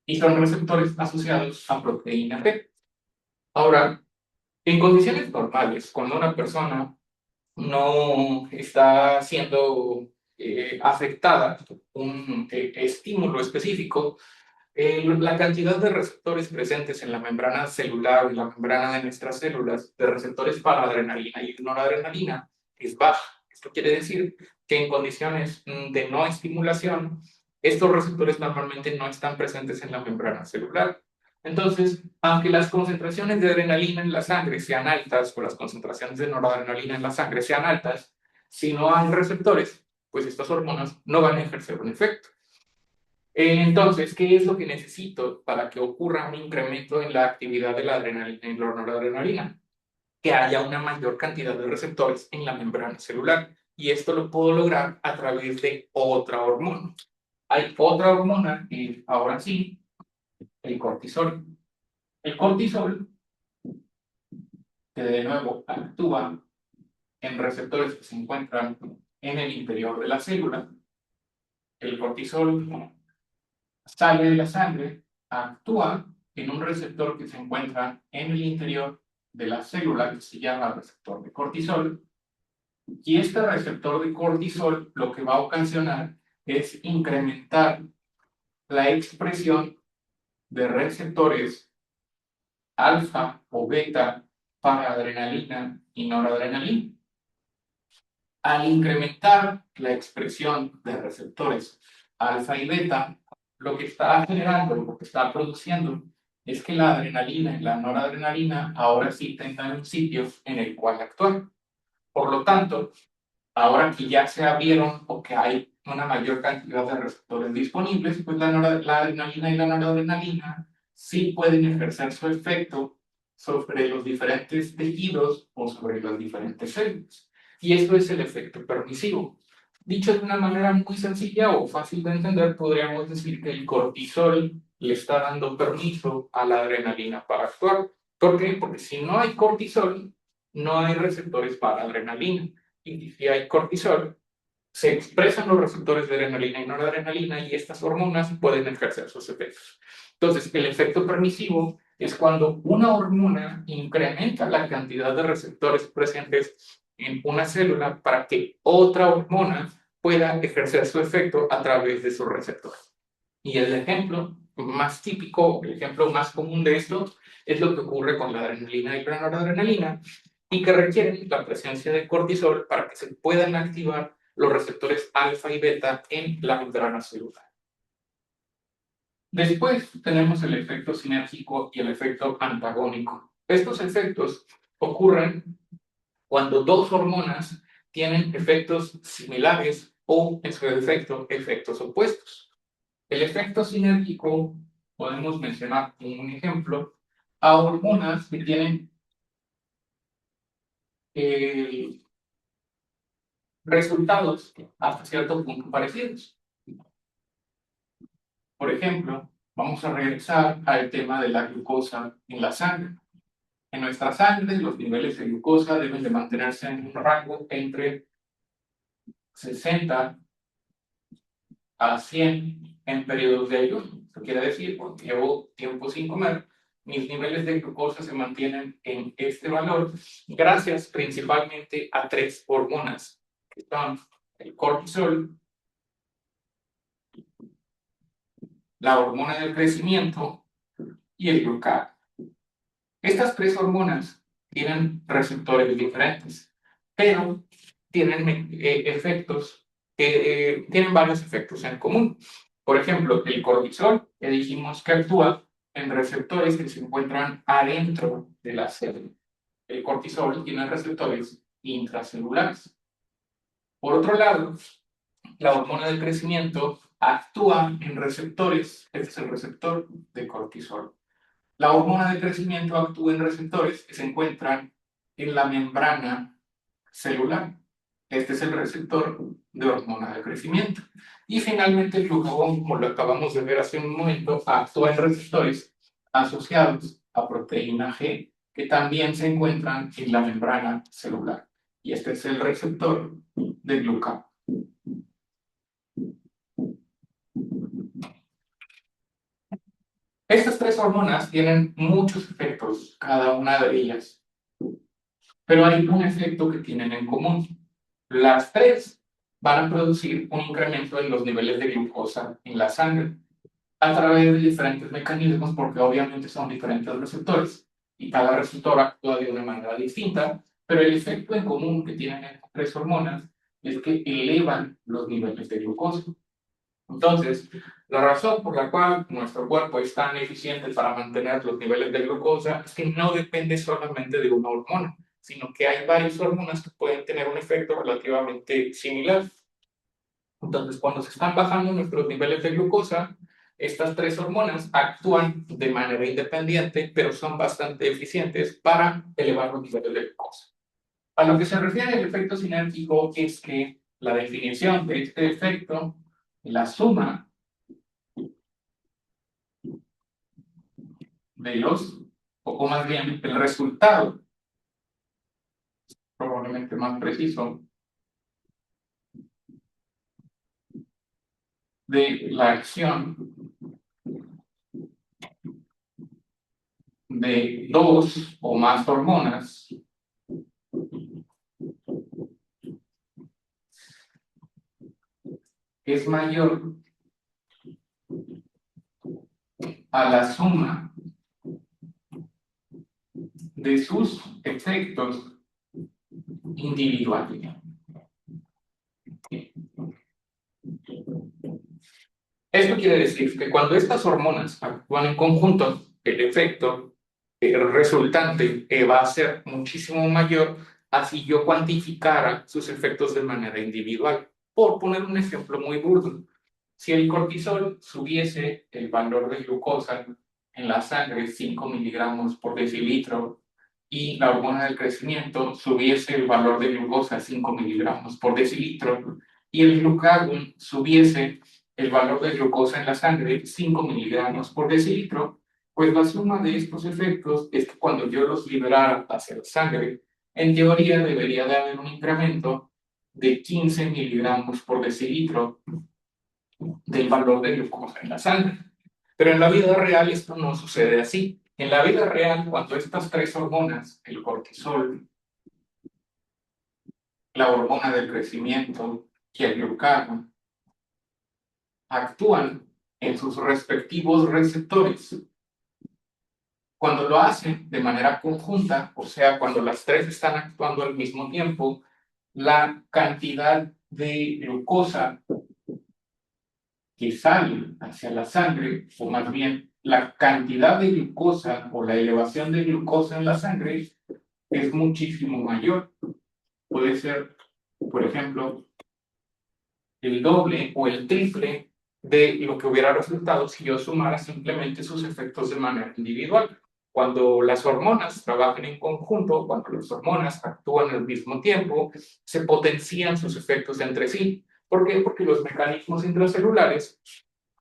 y son receptores asociados a proteína B. Ahora, en condiciones normales, cuando una persona no está siendo afectada por un estímulo específico, la cantidad de receptores presentes en la membrana celular o en la membrana de nuestras células, de receptores para adrenalina y noradrenalina, es baja. Esto quiere decir que en condiciones de no estimulación, estos receptores normalmente no están presentes en la membrana celular. Entonces, aunque las concentraciones de adrenalina en la sangre sean altas o las concentraciones de noradrenalina en la sangre sean altas, si no hay receptores, pues estas hormonas no van a ejercer un efecto. Entonces, ¿qué es lo que necesito para que ocurra un incremento en la actividad de la adrenalina y la noradrenalina? Que haya una mayor cantidad de receptores en la membrana celular. Y esto lo puedo lograr a través de otra hormona. Hay otra hormona, y ahora sí, el cortisol. El cortisol, que de nuevo actúa en receptores que se encuentran en el interior de la célula. El cortisol sale de la sangre, actúa en un receptor que se encuentra en el interior de la célula que se llama receptor de cortisol. Y este receptor de cortisol lo que va a ocasionar es incrementar la expresión de receptores alfa o beta para adrenalina y noradrenalina. Al incrementar la expresión de receptores alfa y beta, lo que está generando, lo que está produciendo, es que la adrenalina y la noradrenalina ahora sí tengan un sitio en el cual actuar. Por lo tanto, ahora que ya se abrieron o que hay una mayor cantidad de receptores disponibles, pues la adrenalina y la noradrenalina sí pueden ejercer su efecto sobre los diferentes tejidos o sobre las diferentes células. Y esto es el efecto permisivo. Dicho de una manera muy sencilla o fácil de entender, podríamos decir que el cortisol le está dando permiso a la adrenalina para actuar. ¿Por qué? Porque si no hay cortisol, no hay receptores para adrenalina. Y si hay cortisol, se expresan los receptores de adrenalina y noradrenalina y estas hormonas pueden ejercer sus efectos. Entonces, el efecto permisivo es cuando una hormona incrementa la cantidad de receptores presentes en una célula para que otra hormona pueda ejercer su efecto a través de sus receptores. Y el ejemplo más típico, el ejemplo más común de esto es lo que ocurre con la adrenalina y la noradrenalina y que requieren la presencia de cortisol para que se puedan activar los receptores alfa y beta en la membrana celular. Después tenemos el efecto sinérgico y el efecto antagónico. Estos efectos ocurren cuando dos hormonas tienen efectos similares o, en su defecto, efectos opuestos. El efecto sinérgico podemos mencionar como un ejemplo a hormonas que tienen resultados hasta cierto punto parecidos. Por ejemplo, vamos a regresar al tema de la glucosa en la sangre. En nuestra sangre, los niveles de glucosa deben de mantenerse en un rango entre 60 a 100 en periodos de ayuno. Esto quiere decir, porque llevo tiempo sin comer, mis niveles de glucosa se mantienen en este valor gracias principalmente a tres hormonas, que son el cortisol, la hormona del crecimiento y el glucagón. Estas tres hormonas tienen receptores diferentes, pero tienen efectos que tienen varios efectos en común. Por ejemplo, el cortisol, que dijimos que actúa en receptores que se encuentran adentro de la célula. El cortisol tiene receptores intracelulares. Por otro lado, la hormona del crecimiento actúa en receptores, este es el receptor de cortisol. La hormona de crecimiento actúa en receptores que se encuentran en la membrana celular. Este es el receptor de hormona de crecimiento. Y finalmente el glucagón, como lo acabamos de ver hace un momento, actúa en receptores asociados a proteína G, que también se encuentran en la membrana celular. Y este es el receptor de glucagón. Estas tres hormonas tienen muchos efectos, cada una de ellas, pero hay un efecto que tienen en común. Las tres van a producir un incremento en los niveles de glucosa en la sangre a través de diferentes mecanismos, porque obviamente son diferentes receptores y cada receptor actúa de una manera distinta, pero el efecto en común que tienen estas tres hormonas es que elevan los niveles de glucosa. Entonces, la razón por la cual nuestro cuerpo es tan eficiente para mantener los niveles de glucosa es que no depende solamente de una hormona, sino que hay varias hormonas que pueden tener un efecto relativamente similar. Entonces, cuando se están bajando nuestros niveles de glucosa, estas tres hormonas actúan de manera independiente, pero son bastante eficientes para elevar los niveles de glucosa. A lo que se refiere al efecto sinérgico es que la definición de este efecto, la suma de los, o más bien el resultado, probablemente más preciso, de la acción de dos o más hormonas es mayor a la suma de sus efectos individuales. Esto quiere decir que cuando estas hormonas actúan en conjunto, el efecto resultante va a ser muchísimo mayor a si yo cuantificara sus efectos de manera individual. Por poner un ejemplo muy burdo, si el cortisol subiese el valor de glucosa en la sangre 5 miligramos por decilitro y la hormona del crecimiento subiese el valor de glucosa 5 miligramos por decilitro y el glucagón subiese el valor de glucosa en la sangre 5 miligramos por decilitro, pues la suma de estos efectos es que cuando yo los liberara hacia la sangre, en teoría debería de haber un incremento de 15 miligramos por decilitro del valor de glucosa en la sangre. Pero en la vida real esto no sucede así. En la vida real, cuando estas tres hormonas, el cortisol, la hormona del crecimiento y el glucagón, actúan en sus respectivos receptores, cuando lo hacen de manera conjunta, o sea, cuando las tres están actuando al mismo tiempo, la cantidad de glucosa que sale hacia la sangre, o más bien la cantidad de glucosa o la elevación de glucosa en la sangre es muchísimo mayor. Puede ser, por ejemplo, el doble o el triple de lo que hubiera resultado si yo sumara simplemente sus efectos de manera individual. Cuando las hormonas trabajan en conjunto, cuando las hormonas actúan al mismo tiempo, se potencian sus efectos entre sí. ¿Por qué? Porque los mecanismos intracelulares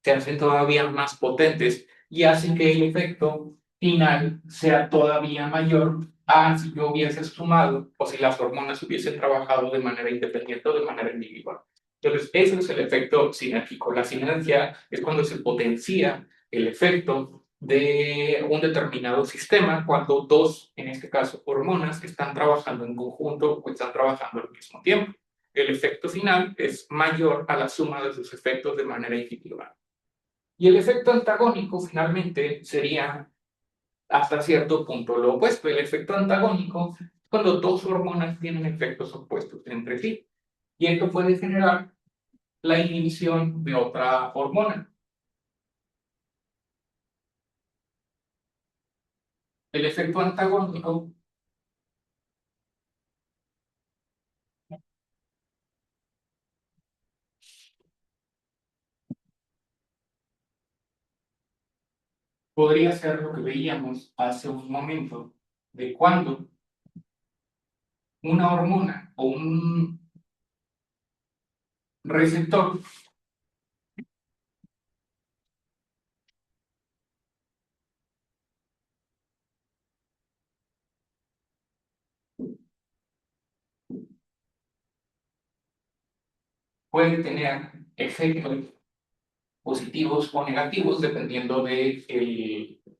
se hacen todavía más potentes y hacen que el efecto final sea todavía mayor a si yo hubiese sumado o si las hormonas hubiesen trabajado de manera independiente o de manera individual. Entonces, ese es el efecto sinérgico. La sinergia es cuando se potencia el efecto de un determinado sistema cuando dos, en este caso, hormonas están trabajando en conjunto o están trabajando al mismo tiempo. El efecto final es mayor a la suma de sus efectos de manera individual. Y el efecto antagónico finalmente sería hasta cierto punto lo opuesto. El efecto antagónico es cuando dos hormonas tienen efectos opuestos entre sí. Y esto puede generar la inhibición de otra hormona. El efecto antagónico podría ser lo que veíamos hace un momento, de cuando una hormona o un receptor puede tener efectos positivos o negativos dependiendo de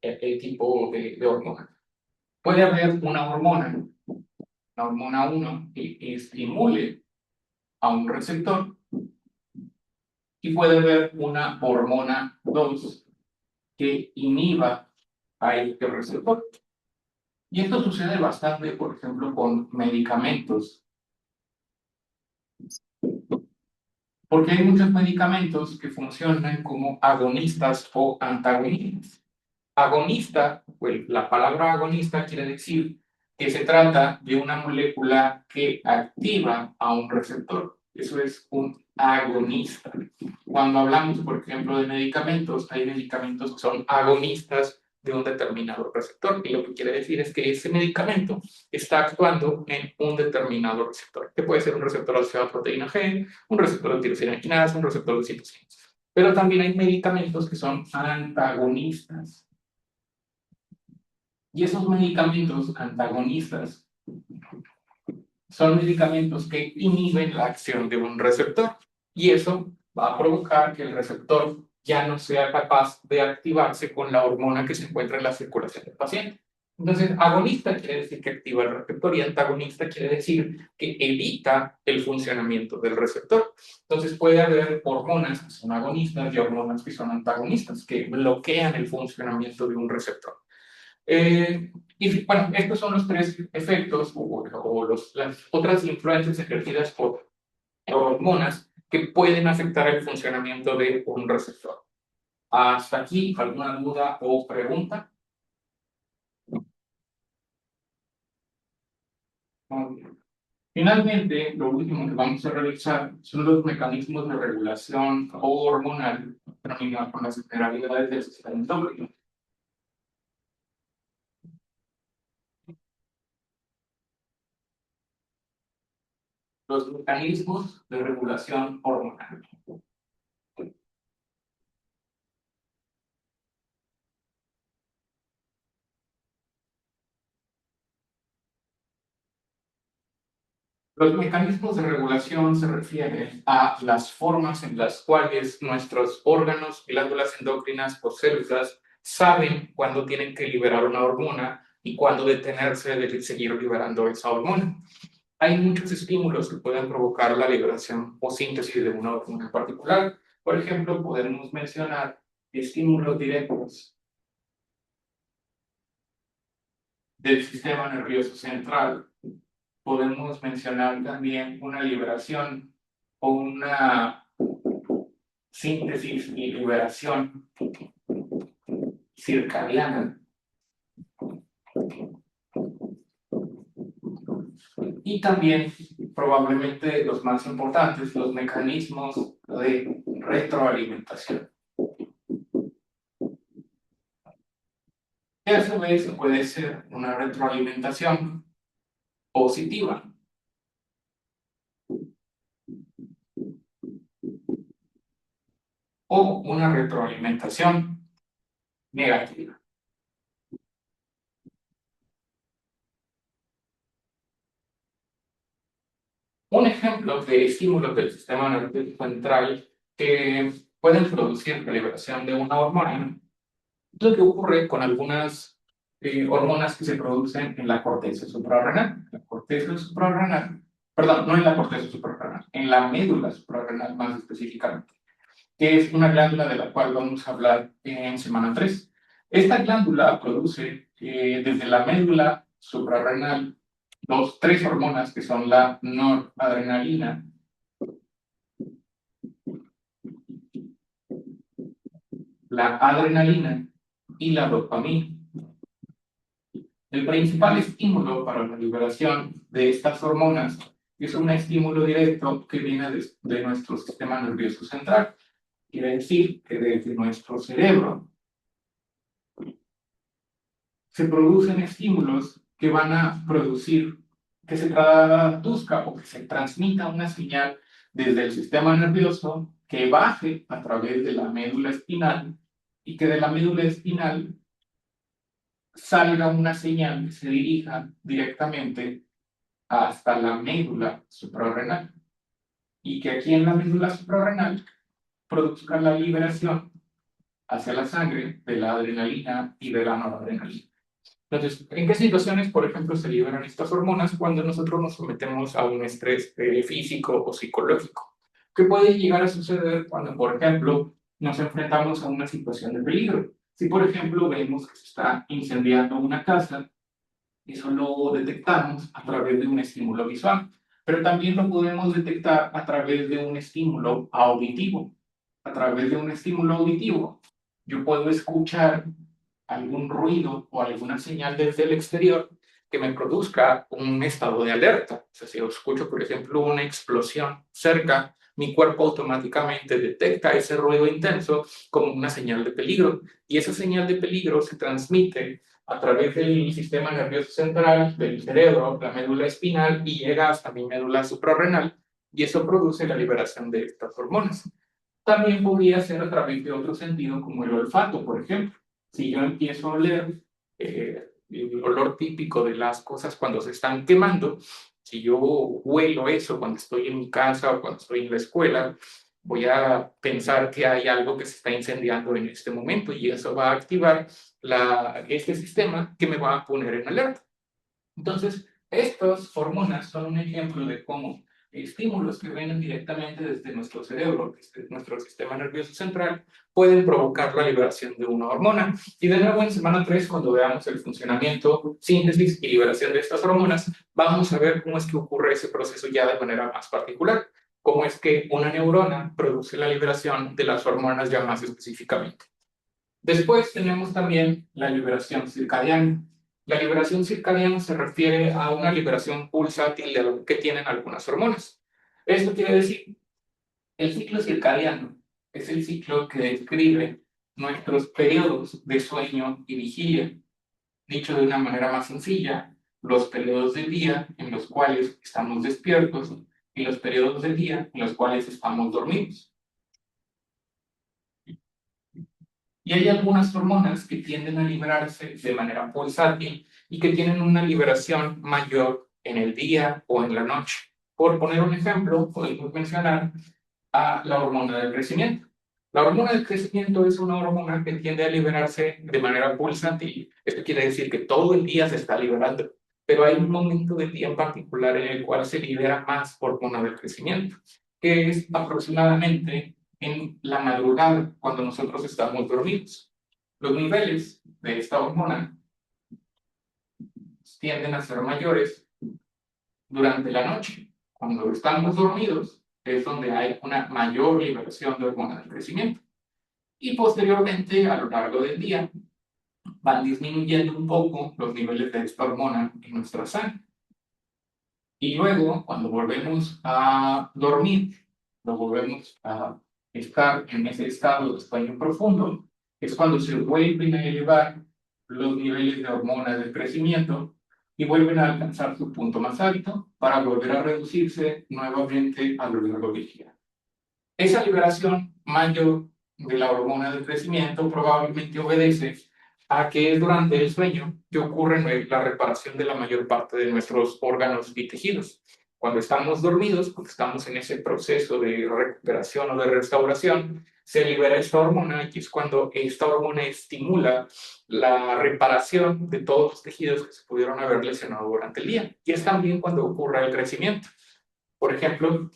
el tipo de hormona. Puede haber una hormona, la hormona 1, que estimule a un receptor, y puede haber una hormona 2 que inhiba a este receptor. Y esto sucede bastante, por ejemplo, con medicamentos, porque hay muchos medicamentos que funcionan como agonistas o antagonistas. Agonista, pues la palabra agonista quiere decir que se trata de una molécula que activa a un receptor. Eso es un agonista. Cuando hablamos, por ejemplo, de medicamentos, hay medicamentos que son agonistas de un determinado receptor. Y lo que quiere decir es que ese medicamento está actuando en un determinado receptor, que puede ser un receptor asociado a proteína G, un receptor de tirosina quinasa, un receptor de citocinas. Pero también hay medicamentos que son antagonistas. Y esos medicamentos antagonistas son medicamentos que inhiben la acción de un receptor. Y eso va a provocar que el receptor ya no sea capaz de activarse con la hormona que se encuentra en la circulación del paciente. Entonces, agonista quiere decir que activa el receptor y antagonista quiere decir que evita el funcionamiento del receptor. Entonces, puede haber hormonas que son agonistas y hormonas que son antagonistas, que bloquean el funcionamiento de un receptor. Y bueno, estos son los tres efectos o las otras influencias ejercidas por hormonas que pueden afectar el funcionamiento de un receptor. ¿Hasta aquí alguna duda o pregunta? Muy bien. Finalmente, lo último que vamos a revisar son los mecanismos de regulación hormonal relacionados con las generalidades del sistema endocrino. Los mecanismos de regulación hormonal. Los mecanismos de regulación se refieren a las formas en las cuales nuestros órganos, glándulas endocrinas o células saben cuándo tienen que liberar una hormona y cuándo detenerse de seguir liberando esa hormona. Hay muchos estímulos que pueden provocar la liberación o síntesis de una hormona en particular. Por ejemplo, podemos mencionar estímulos directos del sistema nervioso central. Podemos mencionar también una liberación o una síntesis y liberación circadiana. Y también, probablemente los más importantes, los mecanismos de retroalimentación. Que a su vez puede ser una retroalimentación positiva o una retroalimentación negativa. Un ejemplo de estímulos del sistema nervioso central que pueden producir la liberación de una hormona es lo que ocurre con algunas hormonas que se producen en la corteza suprarrenal. La corteza suprarrenal, perdón, no en la corteza suprarrenal, en la médula suprarrenal más específicamente, que es una glándula de la cual vamos a hablar en semana 3. Esta glándula produce desde la médula suprarrenal tres hormonas que son la noradrenalina, la adrenalina y la dopamina. El principal estímulo para la liberación de estas hormonas es un estímulo directo que viene de nuestro sistema nervioso central. Quiere decir que desde nuestro cerebro se producen estímulos que van a producir que se traduzca o que se transmita una señal desde el sistema nervioso que baje a través de la médula espinal y que de la médula espinal salga una señal que se dirija directamente hasta la médula suprarrenal y que aquí en la médula suprarrenal produzca la liberación hacia la sangre de la adrenalina y de la noradrenalina. Entonces, ¿en qué situaciones, por ejemplo, se liberan estas hormonas cuando nosotros nos sometemos a un estrés físico o psicológico? ¿Qué puede llegar a suceder cuando, por ejemplo, nos enfrentamos a una situación de peligro? Si, por ejemplo, vemos que se está incendiando una casa, eso lo detectamos a través de un estímulo visual, pero también lo podemos detectar a través de un estímulo auditivo. A través de un estímulo auditivo, yo puedo escuchar algún ruido o alguna señal desde el exterior que me produzca un estado de alerta. O sea, si yo escucho, por ejemplo, una explosión cerca, mi cuerpo automáticamente detecta ese ruido intenso como una señal de peligro. Y esa señal de peligro se transmite a través del sistema nervioso central, del cerebro, la médula espinal, y llega hasta mi médula suprarrenal, y eso produce la liberación de estas hormonas. También podría ser a través de otro sentido, como el olfato, por ejemplo. Si yo empiezo a oler el olor típico de las cosas cuando se están quemando, si yo huelo eso cuando estoy en mi casa o cuando estoy en la escuela, voy a pensar que hay algo que se está incendiando en este momento y eso va a activar este sistema que me va a poner en alerta. Entonces, estas hormonas son un ejemplo de cómo estímulos que vienen directamente desde nuestro cerebro, desde nuestro sistema nervioso central, pueden provocar la liberación de una hormona. Y de nuevo en semana 3, cuando veamos el funcionamiento, síntesis y liberación de estas hormonas, vamos a ver cómo es que ocurre ese proceso ya de manera más particular, cómo es que una neurona produce la liberación de las hormonas ya más específicamente. Después tenemos también la liberación circadiana. La liberación circadiana se refiere a una liberación pulsátil que tienen algunas hormonas. Esto quiere decir, el ciclo circadiano es el ciclo que describe nuestros periodos de sueño y vigilia. Dicho de una manera más sencilla, los periodos del día en los cuales estamos despiertos y los periodos del día en los cuales estamos dormidos. Y hay algunas hormonas que tienden a liberarse de manera pulsátil y que tienen una liberación mayor en el día o en la noche. Por poner un ejemplo, podemos mencionar a la hormona del crecimiento. La hormona del crecimiento es una hormona que tiende a liberarse de manera pulsátil. Esto quiere decir que todo el día se está liberando, pero hay un momento del día en particular en el cual se libera más hormona del crecimiento, que es aproximadamente en la madrugada, cuando nosotros estamos dormidos. Los niveles de esta hormona tienden a ser mayores durante la noche. Cuando estamos dormidos es donde hay una mayor liberación de hormona del crecimiento. Y posteriormente, a lo largo del día, van disminuyendo un poco los niveles de esta hormona en nuestra sangre. Y luego, cuando volvemos a dormir, lo volvemos a estar en ese estado de sueño profundo, es cuando se vuelven a elevar los niveles de hormona del crecimiento y vuelven a alcanzar su punto más alto para volver a reducirse nuevamente a lo largo del día. Esa liberación mayor de la hormona del crecimiento probablemente obedece a que es durante el sueño que ocurre la reparación de la mayor parte de nuestros órganos y tejidos. Cuando estamos dormidos, cuando estamos en ese proceso de recuperación o de restauración, se libera esta hormona y es cuando esta hormona estimula la reparación de todos los tejidos que se pudieron haber lesionado durante el día. Y es también cuando ocurre el crecimiento. Por ejemplo,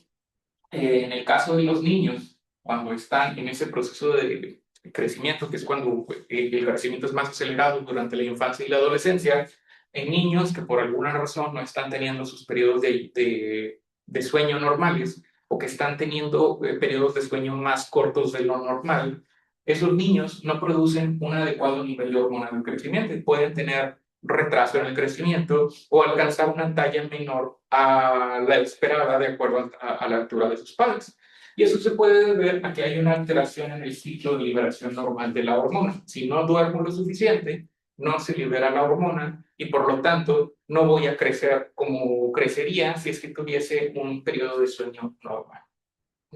en el caso de los niños, cuando están en ese proceso de crecimiento, que es cuando el crecimiento es más acelerado durante la infancia y la adolescencia, en niños que por alguna razón no están teniendo sus periodos de sueño normales o que están teniendo periodos de sueño más cortos de lo normal, esos niños no producen un adecuado nivel de hormona del crecimiento y pueden tener retraso en el crecimiento o alcanzar una talla menor a la esperada de acuerdo a la altura de sus padres. Y eso se puede deber a que hay una alteración en el ciclo de liberación normal de la hormona. Si no duermo lo suficiente, no se libera la hormona y por lo tanto no voy a crecer como crecería si es que tuviese un periodo de sueño normal.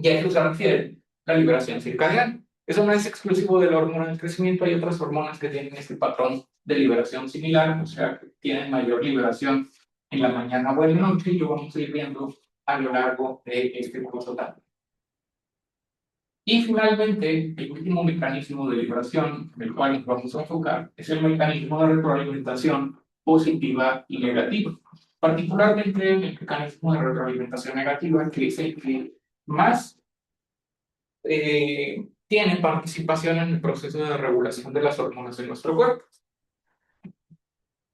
Y a eso se refiere la liberación circadiana. Eso no es exclusivo de la hormona del crecimiento, hay otras hormonas que tienen este patrón de liberación similar, o sea, que tienen mayor liberación en la mañana o en la noche, y lo vamos a ir viendo a lo largo de este curso también. Y finalmente, el último mecanismo de liberación en el cual nos vamos a enfocar es el mecanismo de retroalimentación positiva y negativa. Particularmente el mecanismo de retroalimentación negativa, que es el que más tiene participación en el proceso de regulación de las hormonas de nuestro cuerpo.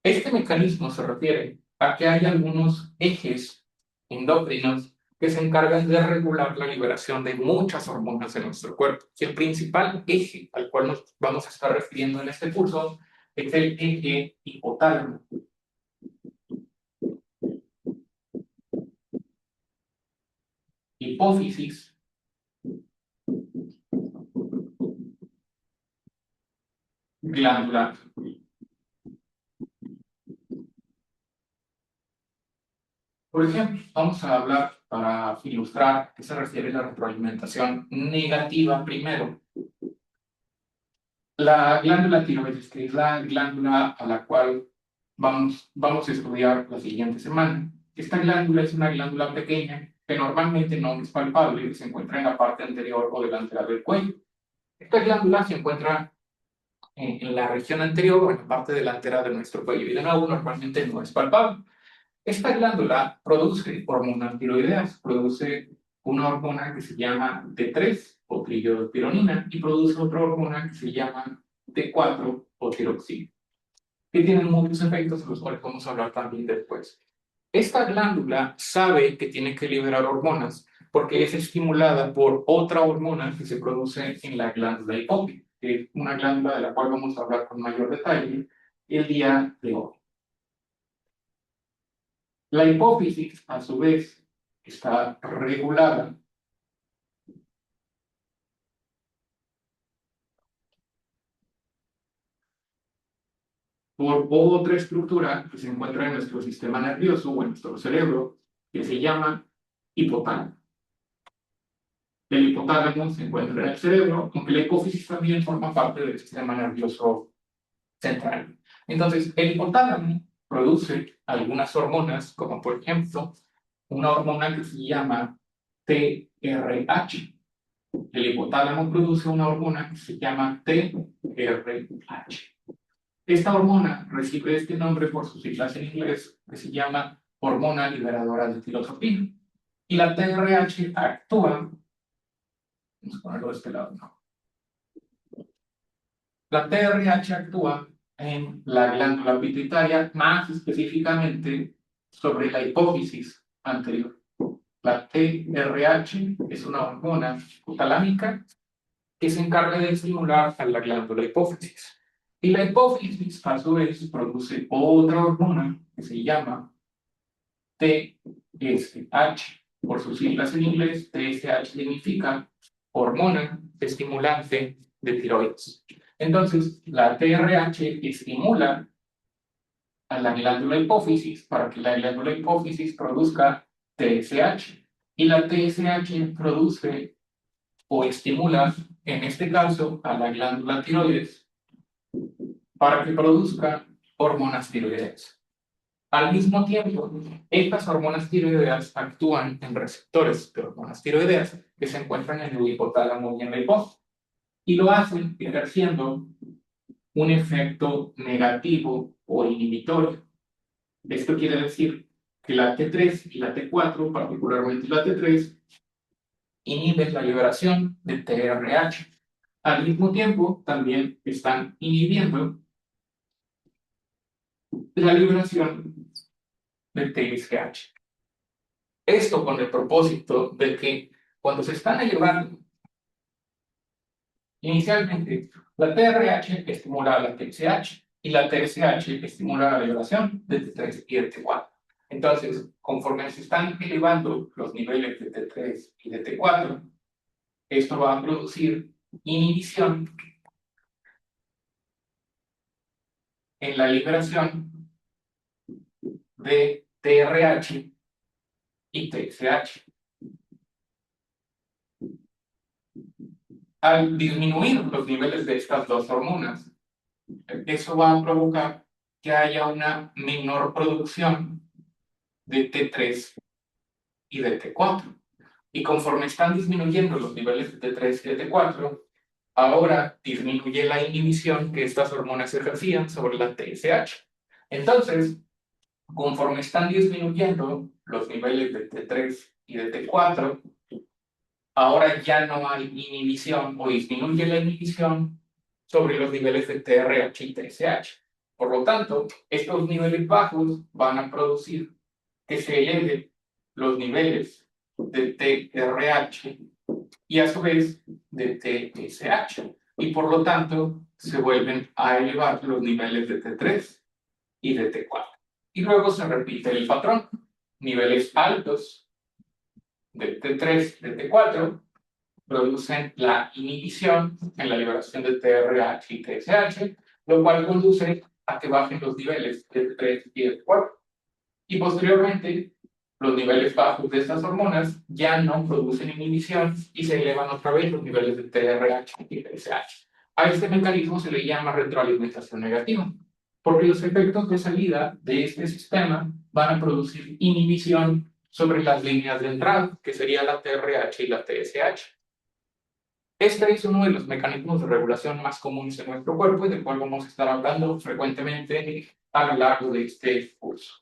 Este mecanismo se refiere a que hay algunos ejes endocrinos que se encargan de regular la liberación de muchas hormonas de nuestro cuerpo. Y el principal eje al cual nos vamos a estar refiriendo en este curso es el eje hipotálamo. Hipófisis glandular. Por ejemplo, vamos a hablar para ilustrar a qué se refiere la retroalimentación negativa primero. La glándula tiroides, que es la glándula a la cual vamos a estudiar la siguiente semana. Esta glándula es una glándula pequeña que normalmente no es palpable, que se encuentra en la parte anterior o delantera del cuello. Esta glándula se encuentra en la región anterior o en la parte delantera de nuestro cuello y de nuevo normalmente no es palpable. Esta glándula produce hormonas tiroideas, produce una hormona que se llama T3 o trillotironina y produce otra hormona que se llama T4 o tiroxina, que tienen muchos efectos de los cuales vamos a hablar también después. Esta glándula sabe que tiene que liberar hormonas porque es estimulada por otra hormona que se produce en la glándula hipófise, que es una glándula de la cual vamos a hablar con mayor detalle el día de hoy. La hipófisis, a su vez, está regulada por otra estructura que se encuentra en nuestro sistema nervioso o en nuestro cerebro, que se llama hipotálamo. El hipotálamo se encuentra en el cerebro, aunque la hipófisis también forma parte del sistema nervioso central. Entonces, el hipotálamo produce algunas hormonas, como por ejemplo, una hormona que se llama TRH. El hipotálamo produce una hormona que se llama TRH. Esta hormona recibe este nombre por sus siglas en inglés, que se llama hormona liberadora de tirotropina. Y la TRH actúa, vamos a ponerlo de este lado, ¿no? La TRH actúa en la glándula pituitaria, más específicamente sobre la hipófisis anterior. La TRH es una hormona talámica que se encarga de estimular a la glándula hipófisis. Y la hipófisis, a su vez, produce otra hormona que se llama TSH. Por sus siglas en inglés, TSH significa hormona estimulante de tiroides. Entonces, la TRH estimula a la glándula hipófisis para que la glándula hipófisis produzca TSH. Y la TSH produce o estimula, en este caso, a la glándula tiroides para que produzca hormonas tiroideas. Al mismo tiempo, estas hormonas tiroideas actúan en receptores de hormonas tiroideas que se encuentran en el hipotálamo y en la hipófisis, y lo hacen ejerciendo un efecto negativo o inhibitorio. Esto quiere decir que la T3 y la T4, particularmente la T3, inhiben la liberación de TRH. Al mismo tiempo, también están inhibiendo la liberación de TSH. Esto con el propósito de que cuando se están elevando, inicialmente la TRH estimula la TSH y la TSH estimula la liberación de T3 y de T4. Entonces, conforme se están elevando los niveles de T3 y de T4, esto va a producir inhibición en la liberación de TRH y TSH. Al disminuir los niveles de estas dos hormonas, eso va a provocar que haya una menor producción de T3 y de T4. Y conforme están disminuyendo los niveles de T3 y de T4, ahora disminuye la inhibición que estas hormonas ejercían sobre la TSH. Entonces, conforme están disminuyendo los niveles de T3 y de T4, ahora ya no hay inhibición o disminuye la inhibición sobre los niveles de TRH y TSH. Por lo tanto, estos niveles bajos van a producir que se eleven los niveles de TRH y a su vez de TSH. Y por lo tanto, se vuelven a elevar los niveles de T3 y de T4. Y luego se repite el patrón. Niveles altos de T3 y de T4 producen la inhibición en la liberación de TRH y TSH, lo cual conduce a que bajen los niveles de T3 y de T4. Y posteriormente, los niveles bajos de estas hormonas ya no producen inhibición y se elevan otra vez los niveles de TRH y TSH. A este mecanismo se le llama retroalimentación negativa, porque los efectos de salida de este sistema van a producir inhibición sobre las líneas de entrada, que sería la TRH y la TSH. Este es uno de los mecanismos de regulación más comunes en nuestro cuerpo y del cual vamos a estar hablando frecuentemente a lo largo de este curso.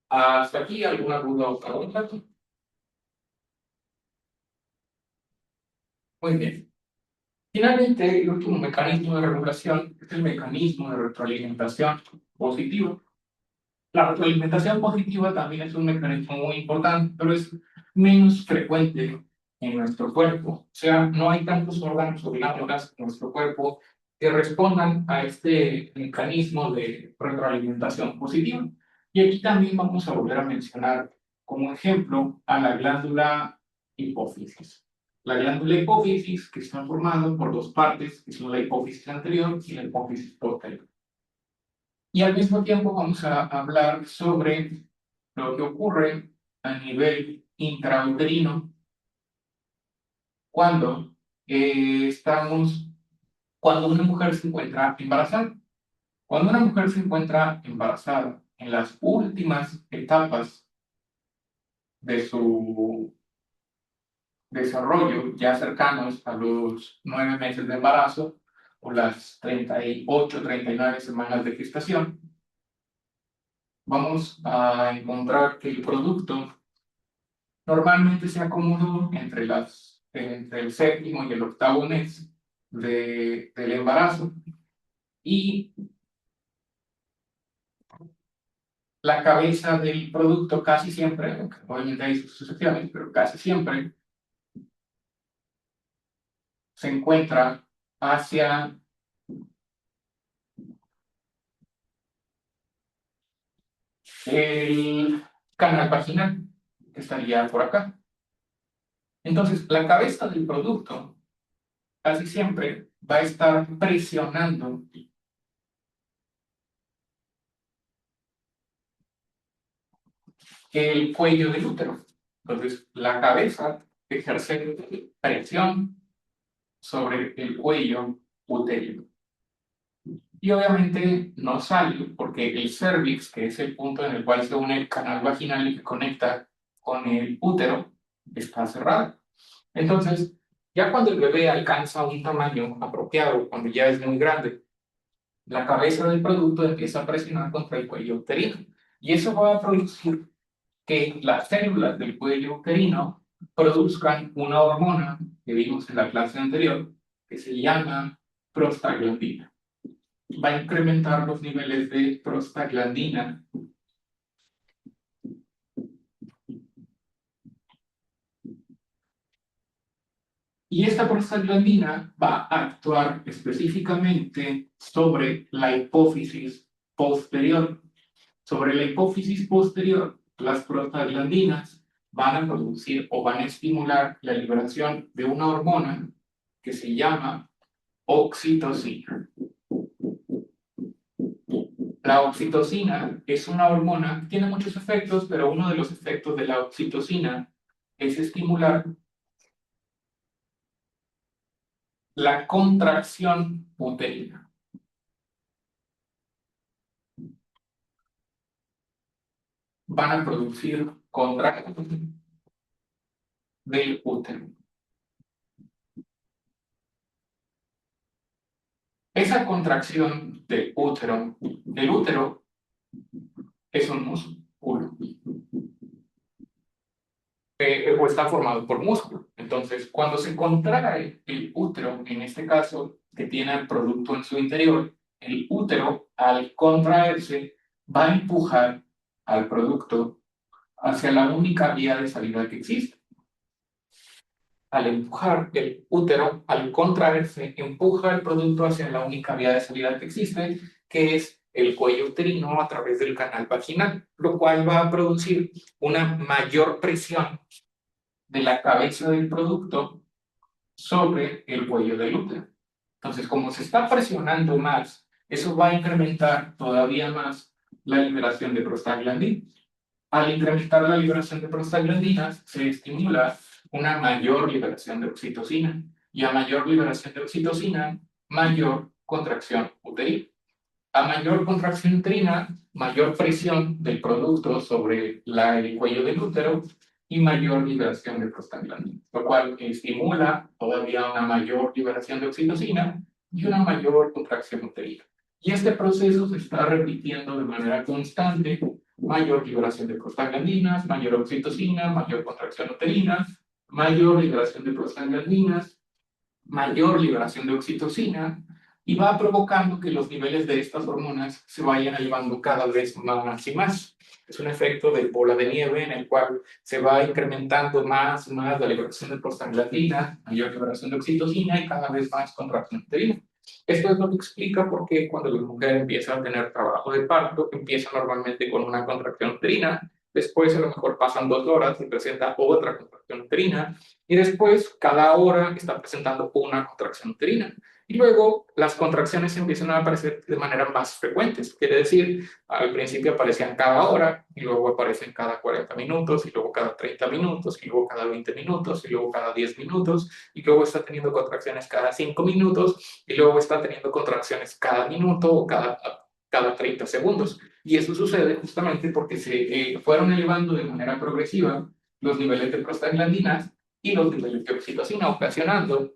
¿Hasta aquí alguna duda o pregunta? Muy bien. Finalmente, el último mecanismo de regulación es el mecanismo de retroalimentación positiva. La retroalimentación positiva también es un mecanismo muy importante, pero es menos frecuente en nuestro cuerpo. O sea, no hay tantos órganos o glándulas en nuestro cuerpo que respondan a este mecanismo de retroalimentación positiva. Y aquí también vamos a volver a mencionar como ejemplo a la glándula hipófisis. La glándula hipófisis, que está formada por dos partes, que son la hipófisis anterior y la hipófisis posterior. Y al mismo tiempo vamos a hablar sobre lo que ocurre a nivel intrauterino cuando cuando una mujer se encuentra embarazada. Cuando una mujer se encuentra embarazada en las últimas etapas de su desarrollo, ya cercanos a los 9 meses de embarazo o las 38, 39 semanas de gestación, vamos a encontrar que el producto normalmente se acomodó entre el séptimo y el octavo mes del embarazo y la cabeza del producto casi siempre, obviamente hay sus excepciones, pero casi siempre se encuentra hacia el canal vaginal, que estaría por acá. Entonces, la cabeza del producto casi siempre va a estar presionando el cuello del útero. Entonces, la cabeza ejerce presión sobre el cuello uterino. Y obviamente no sale porque el cervix, que es el punto en el cual se une el canal vaginal y que conecta con el útero, está cerrado. Entonces, ya cuando el bebé alcanza un tamaño apropiado, cuando ya es muy grande, la cabeza del producto empieza a presionar contra el cuello uterino. Y eso va a producir que las células del cuello uterino produzcan una hormona que vimos en la clase anterior, que se llama prostaglandina. Va a incrementar los niveles de prostaglandina y esta prostaglandina va a actuar específicamente sobre la hipófisis posterior. Sobre la hipófisis posterior, las prostaglandinas van a producir o van a estimular la liberación de una hormona que se llama oxitocina. La oxitocina es una hormona que tiene muchos efectos, pero uno de los efectos de la oxitocina es estimular la contracción uterina. Van a producir contracción del útero. Esa contracción del útero es un músculo, o está formado por músculo. Entonces, cuando se contrae el útero, en este caso, que tiene el producto en su interior, el útero, al contraerse, va a empujar al producto hacia la única vía de salida que existe. Al empujar el útero, al contraerse, empuja el producto hacia la única vía de salida que existe, que es el cuello uterino a través del canal vaginal, lo cual va a producir una mayor presión de la cabeza del producto sobre el cuello del útero. Entonces, como se está presionando más, eso va a incrementar todavía más la liberación de prostaglandinas. Al incrementar la liberación de prostaglandinas, se estimula una mayor liberación de oxitocina. Y a mayor liberación de oxitocina, mayor contracción uterina. A mayor contracción uterina, mayor presión del producto sobre el cuello del útero y mayor liberación de prostaglandinas, lo cual estimula todavía una mayor liberación de oxitocina y una mayor contracción uterina. Y este proceso se está repitiendo de manera constante: mayor liberación de prostaglandinas, mayor oxitocina, mayor contracción uterina, mayor liberación de prostaglandinas, mayor liberación de oxitocina, y va provocando que los niveles de estas hormonas se vayan elevando cada vez más y más. Es un efecto de bola de nieve en el cual se va incrementando más y más la liberación de prostaglandina, mayor liberación de oxitocina y cada vez más contracción uterina. Esto es lo que explica por qué cuando la mujer empieza a tener trabajo de parto, empieza normalmente con una contracción uterina, después a lo mejor pasan 2 horas y presenta otra contracción uterina, y después cada hora está presentando una contracción uterina. Y luego las contracciones empiezan a aparecer de manera más frecuentes. Quiere decir, al principio aparecían cada hora, y luego aparecen cada 40 minutos, y luego cada 30 minutos, y luego cada 20 minutos, y luego cada 10 minutos, y luego está teniendo contracciones cada 5 minutos, y luego está teniendo contracciones cada minuto o cada 30 segundos. Y eso sucede justamente porque se fueron elevando de manera progresiva los niveles de prostaglandinas y los niveles de oxitocina, ocasionando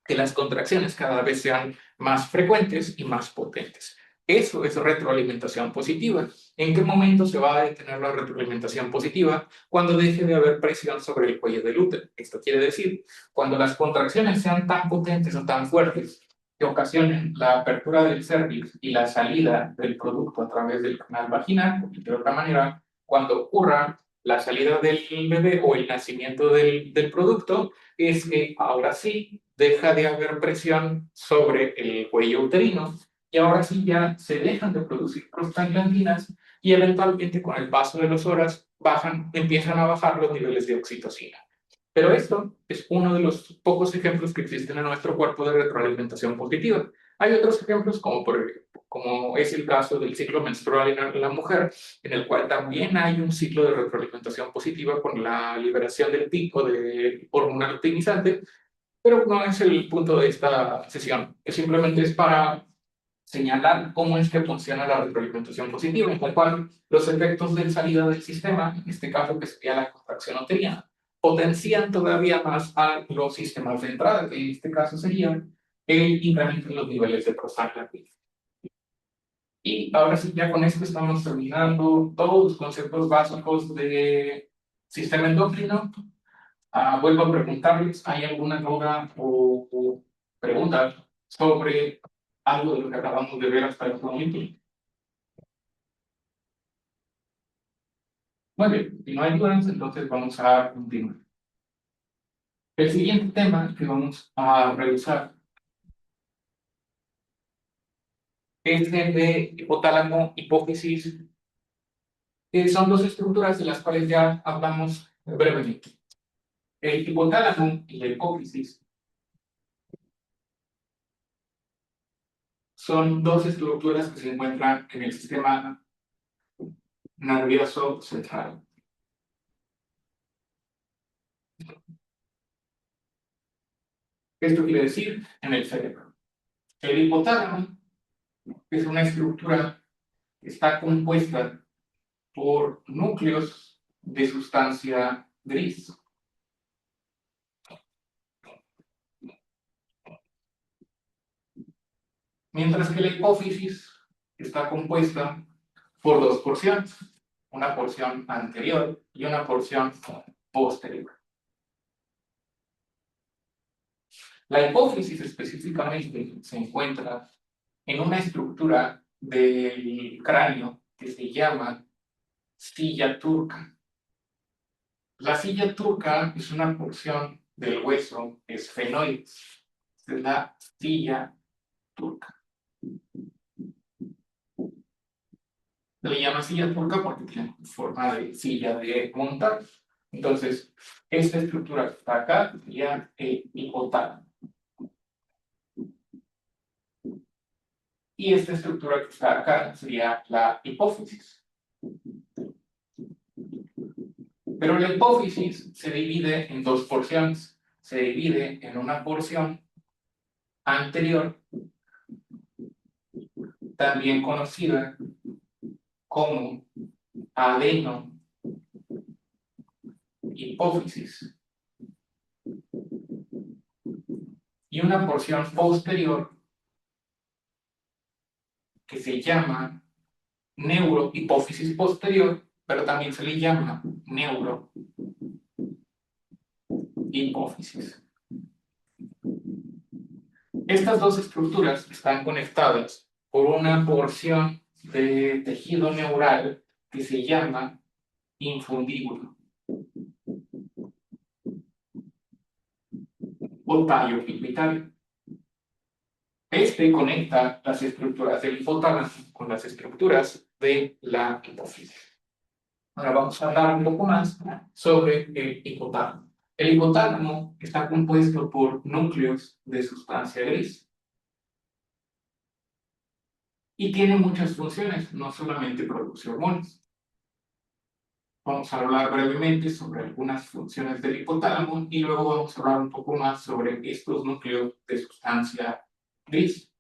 que las contracciones cada vez sean más frecuentes y más potentes. Eso es retroalimentación positiva. ¿En qué momento se va a detener la retroalimentación positiva? Cuando deje de haber presión sobre el cuello del útero. Esto quiere decir, cuando las contracciones sean tan potentes o tan fuertes que ocasionen la apertura del cérvix y la salida del producto a través del canal vaginal, de otra manera, cuando ocurra la salida del bebé o el nacimiento del producto, es que ahora sí deja de haber presión sobre el cuello uterino y ahora sí ya se dejan de producir prostaglandinas y eventualmente con el paso de las horas empiezan a bajar los niveles de oxitocina. Pero esto es uno de los pocos ejemplos que existen en nuestro cuerpo de retroalimentación positiva. Hay otros ejemplos, como es el caso del ciclo menstrual en la mujer, en el cual también hay un ciclo de retroalimentación positiva con la liberación del pico de hormona luteinizante, pero no es el punto de esta sesión, que simplemente es para señalar cómo es que funciona la retroalimentación positiva, en la cual los efectos de salida del sistema, en este caso que sería la contracción uterina, potencian todavía más a los sistemas de entrada, que en este caso serían el incremento en los niveles de prostaglandina. Y ahora sí, ya con esto estamos terminando todos los conceptos básicos de sistema endocrino. Vuelvo a preguntarles, ¿hay alguna duda o pregunta sobre algo de lo que acabamos de ver hasta el momento? Muy bien, si no hay dudas, entonces vamos a continuar. El siguiente tema que vamos a revisar es el de hipotálamo, hipófisis, que son dos estructuras de las cuales ya hablamos brevemente. El hipotálamo y la hipófisis son dos estructuras que se encuentran en el sistema nervioso central. Esto quiere decir en el cerebro. El hipotálamo es una estructura que está compuesta por núcleos de sustancia gris. Mientras que la hipófisis está compuesta por dos porciones, una porción anterior y una porción posterior. La hipófisis específicamente se encuentra en una estructura del cráneo que se llama silla turca. La silla turca es una porción del hueso esfenoides, es la silla turca. Se le llama silla turca porque tiene forma de silla de montar. Entonces, esta estructura que está acá sería el hipotálamo. Y esta estructura que está acá sería la hipófisis. Pero la hipófisis se divide en dos porciones. Se divide en una porción anterior, también conocida como adenohipófisis, y una porción posterior que se llama neurohipófisis posterior, pero también se le llama neurohipófisis. Estas dos estructuras están conectadas por una porción de tejido neural que se llama infundíbulo o tallo pituitario. Este conecta las estructuras del hipotálamo con las estructuras de la hipófisis. Ahora vamos a hablar un poco más sobre el hipotálamo. El hipotálamo está compuesto por núcleos de sustancia gris y tiene muchas funciones, no solamente produce hormonas. Vamos a hablar brevemente sobre algunas funciones del hipotálamo y luego vamos a hablar un poco más sobre estos núcleos de sustancia gris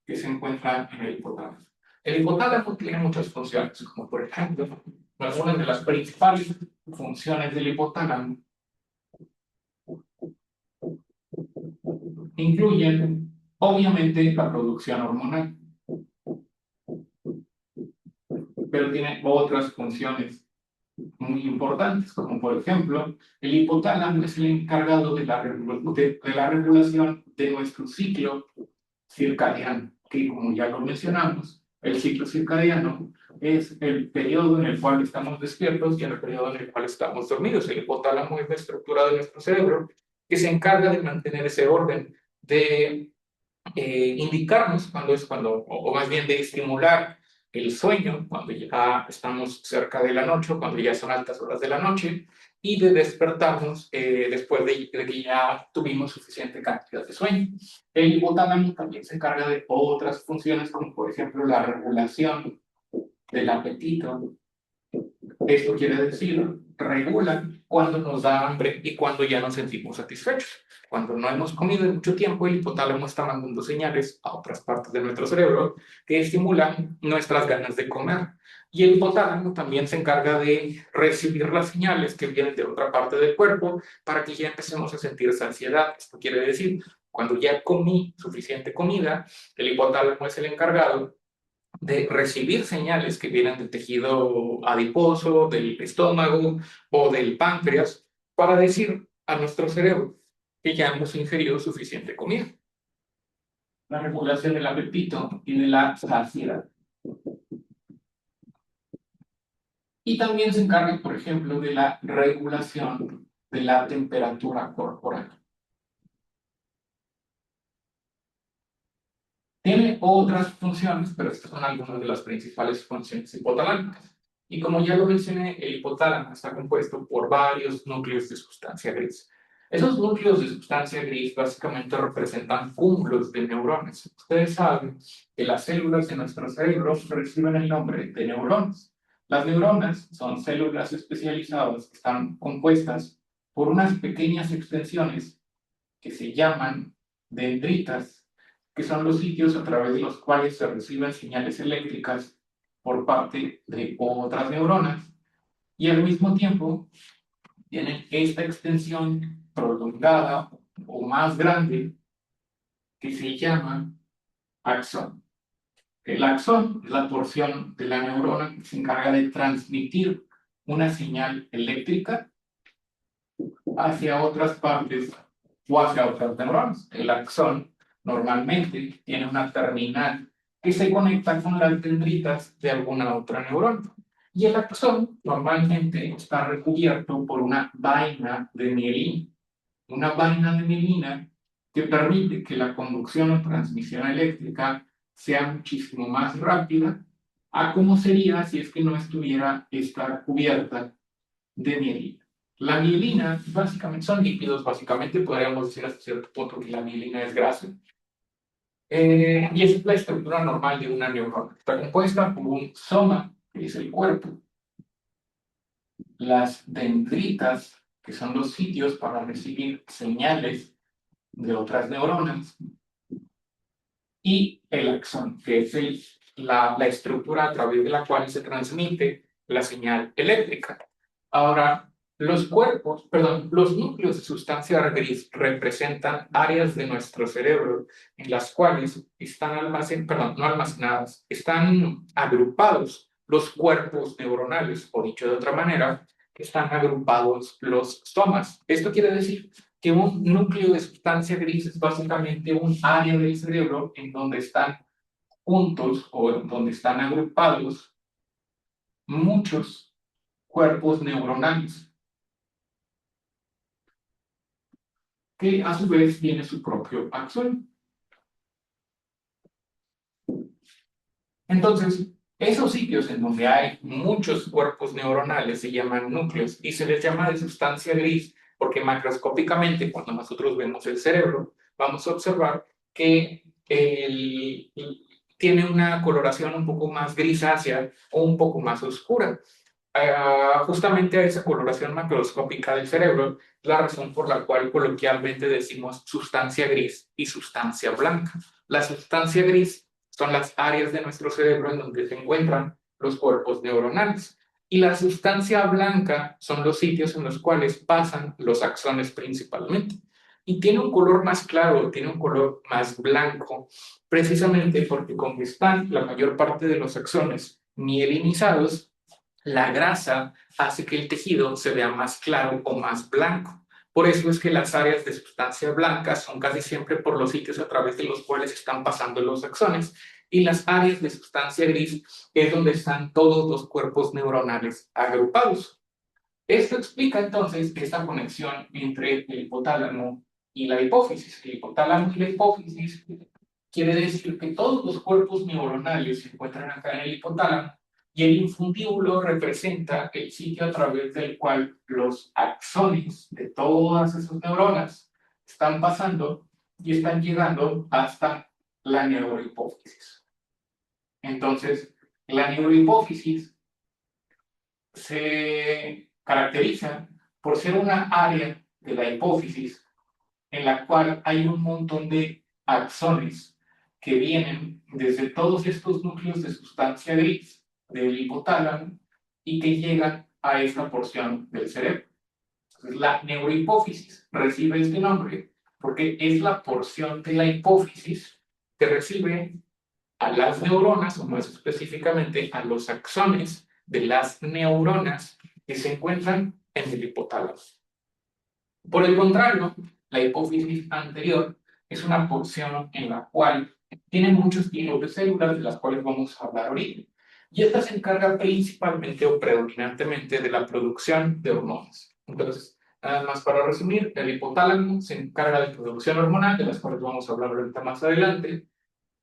que se encuentran en el hipotálamo. El hipotálamo tiene muchas funciones, como por ejemplo, algunas de las principales funciones del hipotálamo incluyen, obviamente, la producción hormonal, pero tiene otras funciones muy importantes, como por ejemplo, el hipotálamo es el encargado de la regulación de nuestro ciclo circadiano, que como ya lo mencionamos, el ciclo circadiano es el periodo en el cual estamos despiertos y el periodo en el cual estamos dormidos. El hipotálamo es la estructura de nuestro cerebro que se encarga de mantener ese orden, de indicarnos o más bien de estimular el sueño cuando ya estamos cerca de la noche o cuando ya son altas horas de la noche, y de despertarnos después de que ya tuvimos suficiente cantidad de sueño. El hipotálamo también se encarga de otras funciones, como por ejemplo la regulación del apetito. Esto quiere decir, regula cuando nos da hambre y cuando ya nos sentimos satisfechos. Cuando no hemos comido en mucho tiempo, el hipotálamo está mandando señales a otras partes de nuestro cerebro que estimulan nuestras ganas de comer. Y el hipotálamo también se encarga de recibir las señales que vienen de otra parte del cuerpo para que ya empecemos a sentir saciedad. Esto quiere decir, cuando ya comí suficiente comida, el hipotálamo es el encargado de recibir señales que vienen del tejido adiposo, del estómago o del páncreas para decir a nuestro cerebro que ya hemos ingerido suficiente comida. La regulación del apetito y de la saciedad. Y también se encarga, por ejemplo, de la regulación de la temperatura corporal. Tiene otras funciones, pero estas son algunas de las principales funciones hipotalámicas. Y como ya lo mencioné, el hipotálamo está compuesto por varios núcleos de sustancia gris. Esos núcleos de sustancia gris básicamente representan cúmulos de neuronas. Ustedes saben que las células de nuestro cerebro reciben el nombre de neuronas. Las neuronas son células especializadas que están compuestas por unas pequeñas extensiones que se llaman dendritas, que son los sitios a través de los cuales se reciben señales eléctricas por parte de otras neuronas, y al mismo tiempo tienen esta extensión prolongada o más grande que se llama axón. El axón es la porción de la neurona que se encarga de transmitir una señal eléctrica hacia otras partes o hacia otras neuronas. El axón normalmente tiene una terminal que se conecta con las dendritas de alguna otra neurona. Y el axón normalmente está recubierto por una vaina de mielina. Una vaina de mielina que permite que la conducción o transmisión eléctrica sea muchísimo más rápida a como sería si es que no estuviera esta cubierta de mielina. La mielina básicamente son lípidos, básicamente podríamos decir hasta cierto punto que la mielina es grasa. Y esa es la estructura normal de una neurona. Está compuesta por un soma, que es el cuerpo, las dendritas, que son los sitios para recibir señales de otras neuronas, y el axón, que es la estructura a través de la cual se transmite la señal eléctrica. Ahora, los núcleos de sustancia gris representan áreas de nuestro cerebro en las cuales están están agrupados los cuerpos neuronales, o dicho de otra manera, están agrupados los somas. Esto quiere decir que un núcleo de sustancia gris es básicamente un área del cerebro en donde están juntos o en donde están agrupados muchos cuerpos neuronales, que a su vez tiene su propio axón. Entonces, esos sitios en donde hay muchos cuerpos neuronales se llaman núcleos y se les llama de sustancia gris porque macroscópicamente, cuando nosotros vemos el cerebro, vamos a observar que tiene una coloración un poco más grisácea o un poco más oscura. Justamente a esa coloración macroscópica del cerebro, la razón por la cual coloquialmente decimos sustancia gris y sustancia blanca. La sustancia gris son las áreas de nuestro cerebro en donde se encuentran los cuerpos neuronales. Y la sustancia blanca son los sitios en los cuales pasan los axones principalmente. Y tiene un color más claro, tiene un color más blanco, precisamente porque como están la mayor parte de los axones mielinizados, la grasa hace que el tejido se vea más claro o más blanco. Por eso es que las áreas de sustancia blanca son casi siempre por los sitios a través de los cuales están pasando los axones. Y las áreas de sustancia gris es donde están todos los cuerpos neuronales agrupados. Esto explica entonces esta conexión entre el hipotálamo y la hipófisis. El hipotálamo y la hipófisis quiere decir que todos los cuerpos neuronales se encuentran acá en el hipotálamo y el infundíbulo representa el sitio a través del cual los axones de todas esas neuronas están pasando y están llegando hasta la neurohipófisis. Entonces, la neurohipófisis se caracteriza por ser una área de la hipófisis en la cual hay un montón de axones que vienen desde todos estos núcleos de sustancia gris del hipotálamo y que llegan a esta porción del cerebro. Entonces, la neurohipófisis recibe este nombre porque es la porción de la hipófisis que recibe a las neuronas, o más específicamente a los axones de las neuronas que se encuentran en el hipotálamo. Por el contrario, la hipófisis anterior es una porción en la cual tiene muchos tipos de células de las cuales vamos a hablar ahorita. Y esta se encarga principalmente o predominantemente de la producción de hormonas. Entonces, nada más para resumir, el hipotálamo se encarga de producción hormonal, de las cuales vamos a hablar ahorita más adelante.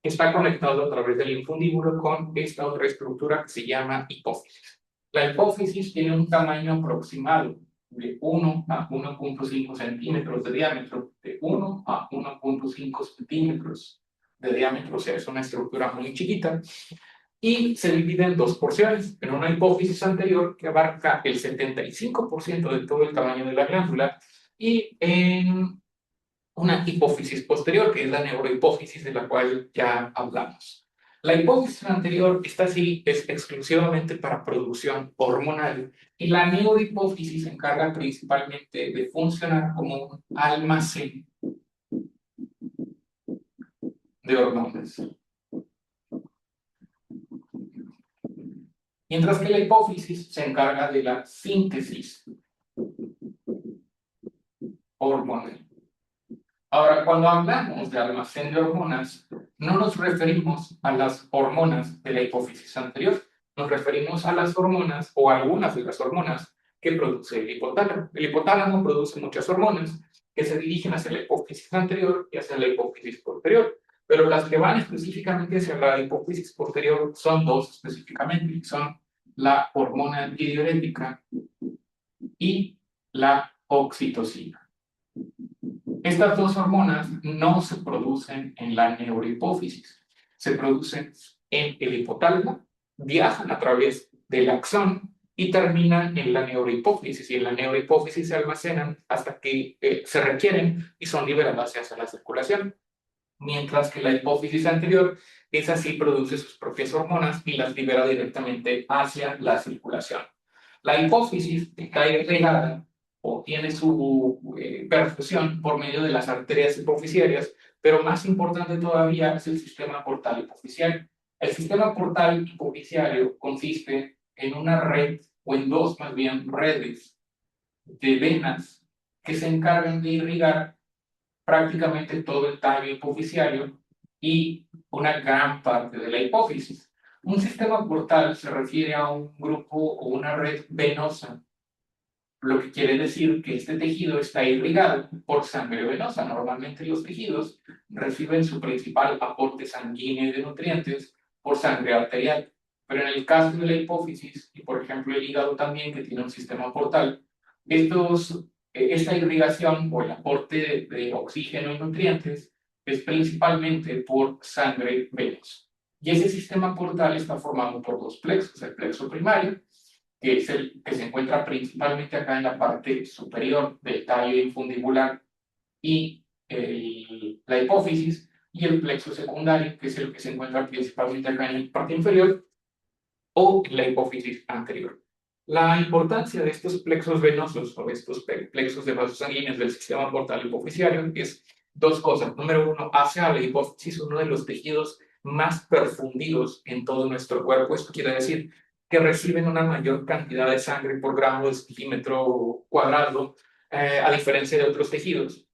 Está conectado a través del infundíbulo con esta otra estructura que se llama hipófisis. La hipófisis tiene un tamaño aproximado de 1 a 1.5 centímetros de diámetro, de 1 a 1.5 centímetros de diámetro, o sea, es una estructura muy chiquita, y se divide en dos porciones, en una hipófisis anterior que abarca el 75% de todo el tamaño de la glándula y en una hipófisis posterior, que es la neurohipófisis de la cual ya hablamos. La hipófisis anterior, esta sí es exclusivamente para producción hormonal y la neurohipófisis se encarga principalmente de funcionar como un almacén de hormonas. Mientras que la hipófisis se encarga de la síntesis hormonal. Ahora, cuando hablamos de almacén de hormonas, no nos referimos a las hormonas de la hipófisis anterior, nos referimos a las hormonas o a algunas de las hormonas que produce el hipotálamo. El hipotálamo produce muchas hormonas que se dirigen hacia la hipófisis anterior y hacia la hipófisis posterior, pero las que van específicamente hacia la hipófisis posterior son dos específicamente, son la hormona antidiurética y la oxitocina. Estas dos hormonas no se producen en la neurohipófisis, se producen en el hipotálamo, viajan a través del axón y terminan en la neurohipófisis. Y en la neurohipófisis se almacenan hasta que se requieren y son liberadas hacia la circulación. Mientras que la hipófisis anterior, esa sí produce sus propias hormonas y las libera directamente hacia la circulación. La hipófisis está irrigada o tiene su perfusión por medio de las arterias hipofisiarias, pero más importante todavía es el sistema portal hipofisiario. El sistema portal hipofisiario consiste en una red, o en dos más bien redes de venas que se encargan de irrigar prácticamente todo el tallo hipofisiario y una gran parte de la hipófisis. Un sistema portal se refiere a un grupo o una red venosa, lo que quiere decir que este tejido está irrigado por sangre venosa. Normalmente los tejidos reciben su principal aporte sanguíneo de nutrientes por sangre arterial, pero en el caso de la hipófisis y por ejemplo el hígado también, que tiene un sistema portal, esta irrigación o el aporte de oxígeno y nutrientes es principalmente por sangre venosa. Y ese sistema portal está formado por dos plexos, el plexo primario, que es el que se encuentra principalmente acá en la parte superior del tallo infundibular y la hipófisis, y el plexo secundario, que es el que se encuentra principalmente acá en la parte inferior o en la hipófisis anterior. La importancia de estos plexos venosos o estos plexos de vasos sanguíneos del sistema portal hipofisiario es dos cosas. Número uno, hace a la hipófisis uno de los tejidos más perfundidos en todo nuestro cuerpo. Esto quiere decir que reciben una mayor cantidad de sangre por gramo de centímetro cuadrado, a diferencia de otros tejidos.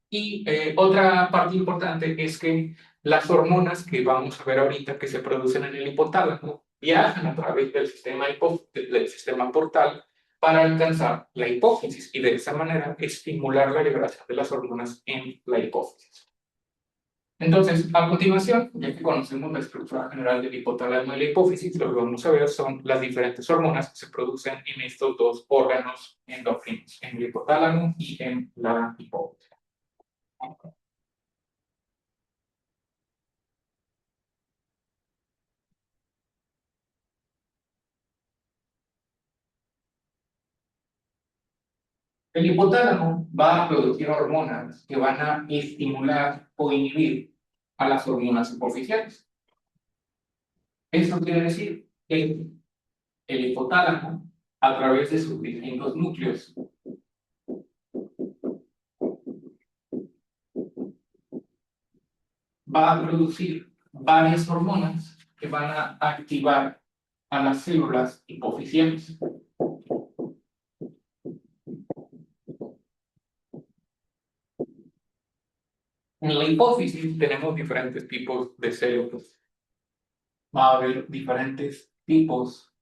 Y otra parte importante es que las hormonas que vamos a ver ahorita que se producen en el hipotálamo viajan a través del sistema portal para alcanzar la hipófisis y de esa manera estimular la liberación de las hormonas en la hipófisis. Entonces, a continuación, ya que conocemos la estructura general del hipotálamo y la hipófisis, lo que vamos a ver son las diferentes hormonas que se producen en estos dos órganos endocrinos, en el hipotálamo y en la hipófisis. El hipotálamo va a producir hormonas que van a estimular o inhibir a las hormonas hipofisiales. Esto quiere decir que el hipotálamo, a través de sus distintos núcleos, va a producir varias hormonas que van a activar a las células hipofisiales. En la hipófisis tenemos diferentes tipos de células. Va a haber diferentes tipos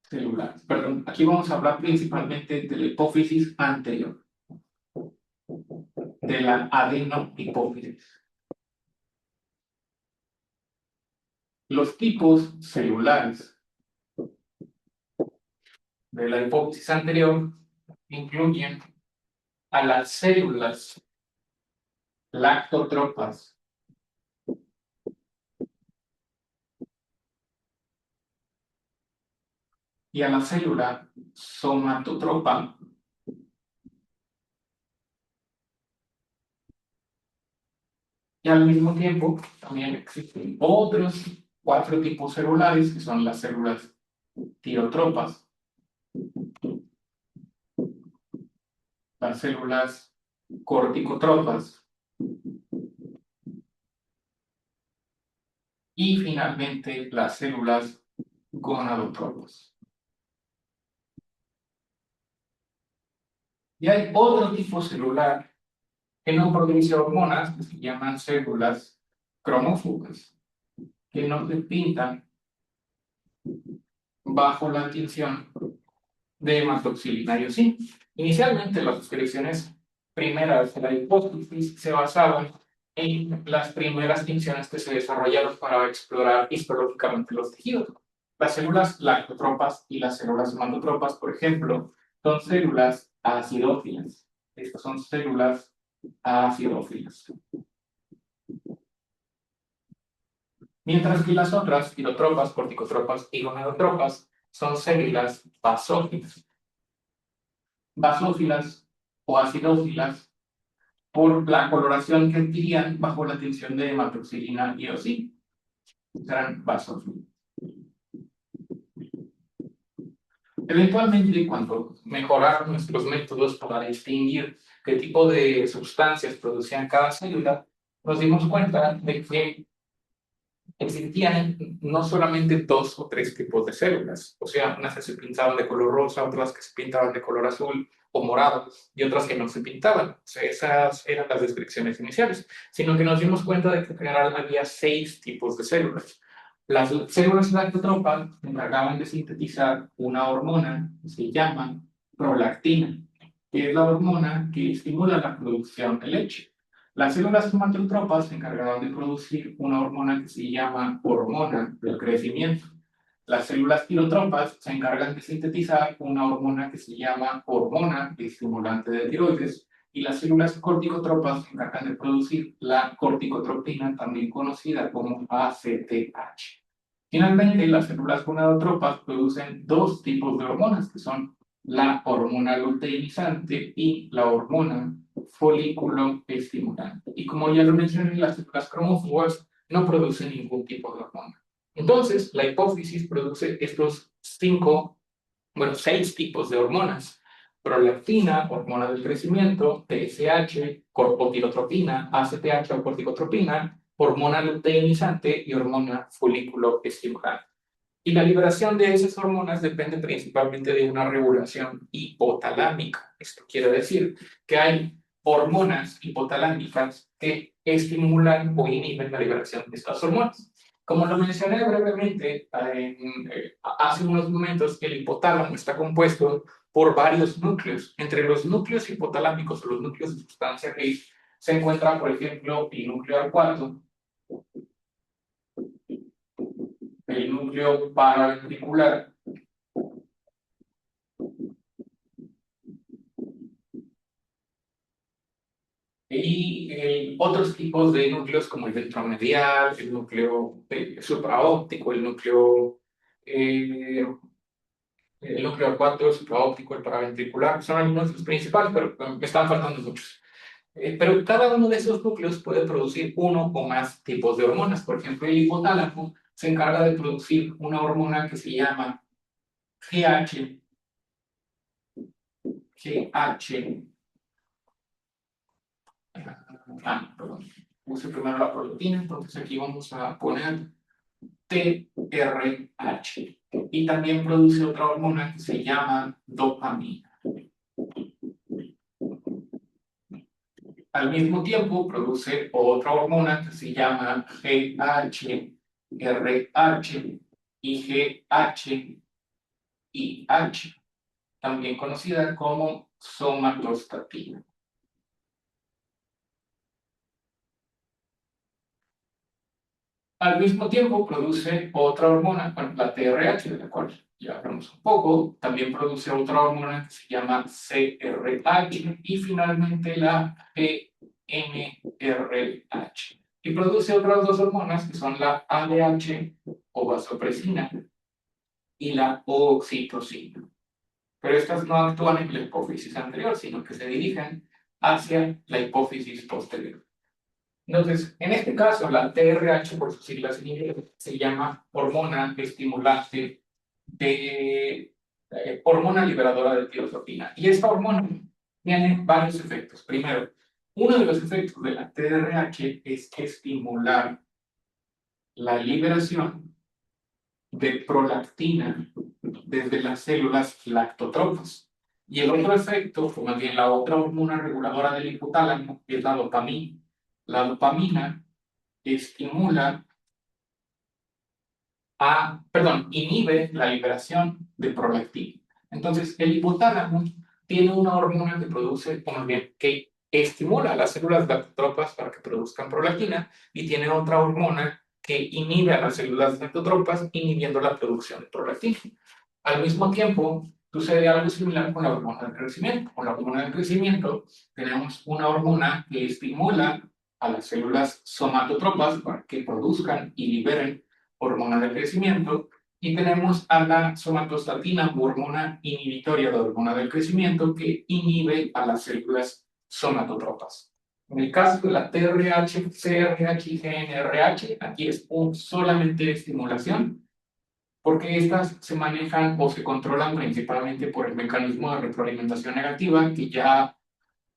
celulares. Perdón, aquí vamos a hablar principalmente de la hipófisis anterior, de la adenohipófisis. Los tipos celulares de la hipófisis anterior incluyen a las células lactotropas, y a la célula somatotropa. Y al mismo tiempo, también existen otros 4 tipos celulares, que son las células tirotropas, las células corticotropas y finalmente las células gonadotropas. Y hay otro tipo celular que no produce hormonas, que se llaman células cromófugas, que no se pintan bajo la tinción de hematoxilina y eosina. Inicialmente, las descripciones primeras de la hipótesis se basaban en las primeras tinciones que se desarrollaron para explorar histológicamente los tejidos. Las células lactotropas y las células hematotropas, por ejemplo, son células acidófilas. Estas son células acidófilas. Mientras que las otras, tirotropas, corticotropas y gonadotropas, son células basófilas. Basófilas o acidófilas por la coloración que adquirían bajo la tinción de hematoxilina y eosina. Serán basófilas. Eventualmente, cuando mejoraron nuestros métodos para distinguir qué tipo de sustancias producían cada célula, nos dimos cuenta de que existían no solamente 2 o 3 tipos de células, o sea, unas que se pintaban de color rosa, otras que se pintaban de color azul o morado, y otras que no se pintaban. O sea, esas eran las descripciones iniciales, sino que nos dimos cuenta de que en general había 6 tipos de células. Las células lactotropas se encargaban de sintetizar una hormona que se llama prolactina, que es la hormona que estimula la producción de leche. Las células somatotropas se encargaban de producir una hormona que se llama hormona del crecimiento. Las células tirotropas se encargan de sintetizar una hormona que se llama hormona estimulante de tiroides. Y las células corticotropas se encargan de producir la corticotropina, también conocida como ACTH. Finalmente, las células gonadotropas producen 2 tipos de hormonas, que son la hormona luteinizante y la hormona folículo estimulante. Y como ya lo mencioné, las células cromófogas no producen ningún tipo de hormona. Entonces, la hipófisis produce estos 6 tipos de hormonas: prolactina, hormona del crecimiento; TSH, corticotropina; ACTH o corticotropina; hormona luteinizante y hormona folículo estimulante. Y la liberación de esas hormonas depende principalmente de una regulación hipotalámica. Esto quiere decir que hay hormonas hipotalámicas que estimulan o inhiben la liberación de estas hormonas. Como lo mencioné brevemente hace unos momentos, el hipotálamo está compuesto por varios núcleos. Entre los núcleos hipotalámicos o los núcleos de sustancia gris se encuentra, por ejemplo, el núcleo al cuarto, el núcleo paraventricular y otros tipos de núcleos como el ventromedial, el núcleo supraóptico, el núcleo 4, el supraóptico, el paraventricular, son algunos de los principales, pero me están faltando muchos. Pero cada uno de esos núcleos puede producir uno o más tipos de hormonas. Por ejemplo, el hipotálamo se encarga de producir una hormona que se llama GH, perdón, puse primero la proteína, entonces aquí vamos a poner TRH. Y también produce otra hormona que se llama dopamina. Al mismo tiempo produce otra hormona que se llama GHRH y GHIH, también conocida como somatostatina. Al mismo tiempo produce otra hormona, bueno, la TRH, de la cual ya hablamos un poco. También produce otra hormona que se llama CRH y finalmente la GNRH. Y produce otras 2 hormonas que son la ADH o vasopresina y la oxitocina. Pero estas no actúan en la hipófisis anterior, sino que se dirigen hacia la hipófisis posterior. Entonces, en este caso, la TRH, por sus siglas en inglés, se llama hormona estimulante de hormona liberadora de tirosina. Y esta hormona tiene varios efectos. Primero, uno de los efectos de la TRH es estimular la liberación de prolactina desde las células lactotropas. Y el otro efecto, o más bien la otra hormona reguladora del hipotálamo, es la dopamina. La dopamina estimula inhibe la liberación de prolactina. Entonces, el hipotálamo tiene una hormona que produce, o más bien, que estimula a las células lactotropas para que produzcan prolactina, y tiene otra hormona que inhibe a las células lactotropas, inhibiendo la producción de prolactina. Al mismo tiempo, sucede algo similar con la hormona del crecimiento. Con la hormona del crecimiento tenemos una hormona que estimula a las células somatotropas para que produzcan y liberen hormona del crecimiento, y tenemos a la somatostatina, hormona inhibitoria de la hormona del crecimiento, que inhibe a las células somatotropas. En el caso de la TRH, CRH y GNRH, aquí es solamente estimulación, porque estas se manejan o se controlan principalmente por el mecanismo de retroalimentación negativa que ya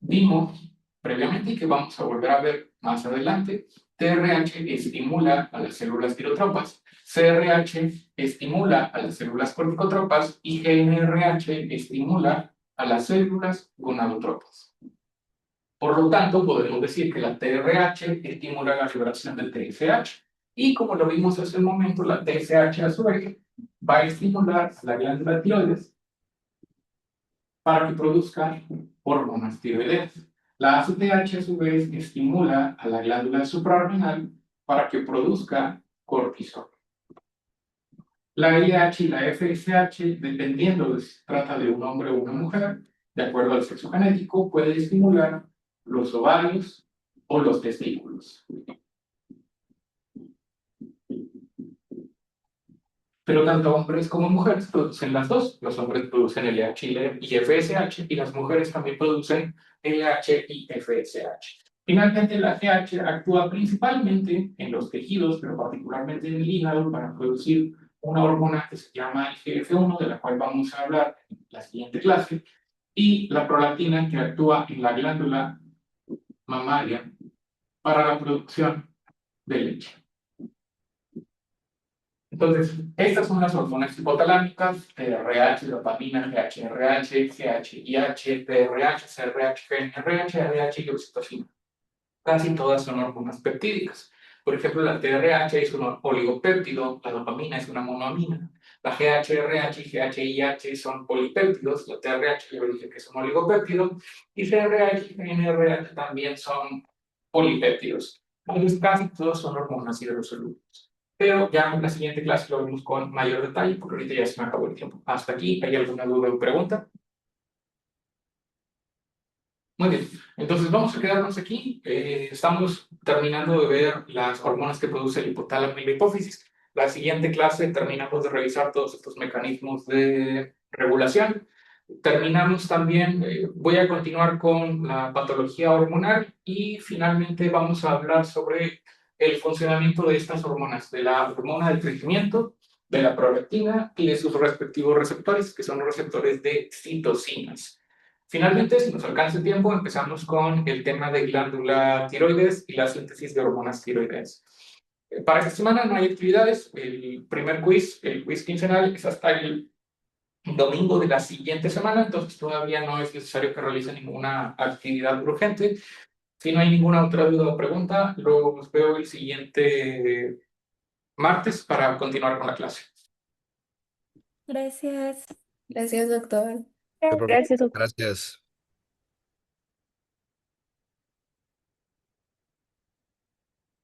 vimos previamente y que vamos a volver a ver más adelante. TRH estimula a las células tirotropas, CRH estimula a las células corticotropas y GNRH estimula a las células gonadotropas. Por lo tanto, podemos decir que la TRH estimula la liberación del TSH. Y como lo vimos hace un momento, la TSH a su vez va a estimular la glándula tiroides para que produzca hormonas tiroideas. La ACTH a su vez estimula a la glándula suprarrenal para que produzca cortisol. La LH y la FSH, dependiendo de si se trata de un hombre o una mujer, de acuerdo al sexo genético, puede estimular los ovarios o los testículos. Pero tanto hombres como mujeres producen las dos. Los hombres producen LH y FSH, y las mujeres también producen LH y FSH. Finalmente, la GH actúa principalmente en los tejidos, pero particularmente en el hígado, para producir una hormona que se llama IGF-1, de la cual vamos a hablar en la siguiente clase, y la prolactina, que actúa en la glándula mamaria para la producción de leche. Entonces, estas son las hormonas hipotalámicas: TRH, dopamina, GHRH, GHIH, TRH, CRH, GNRH, RH y oxitocina. Casi todas son hormonas peptídicas. Por ejemplo, la TRH es un oligopéptido, la dopamina es una monoamina, la GHRH y GHIH son polipéptidos, la TRH yo dije que es un oligopéptido, y CRH y GNRH también son polipéptidos. Entonces, casi todos son hormonas hidrosolubles. Pero ya en la siguiente clase lo vemos con mayor detalle, porque ahorita ya se me acabó el tiempo. Hasta aquí, ¿hay alguna duda o pregunta? Muy bien, entonces vamos a quedarnos aquí. Estamos terminando de ver las hormonas que produce el hipotálamo y la hipófisis. La siguiente clase terminamos de revisar todos estos mecanismos de regulación. Terminamos también, voy a continuar con la patología hormonal, y finalmente vamos a hablar sobre el funcionamiento de estas hormonas, de la hormona del crecimiento, de la prolactina y de sus respectivos receptores, que son los receptores de citocinas. Finalmente, si nos alcanza el tiempo, empezamos con el tema de glándula tiroides y la síntesis de hormonas tiroides. Para esta semana no hay actividades. El primer quiz, el quiz quincenal, es hasta el domingo de la siguiente semana, entonces todavía no es necesario que realice ninguna actividad urgente. Si no hay ninguna otra duda o pregunta, los veo el siguiente martes para continuar con la clase. Gracias. Gracias, doctor. Gracias, doctor. Gracias.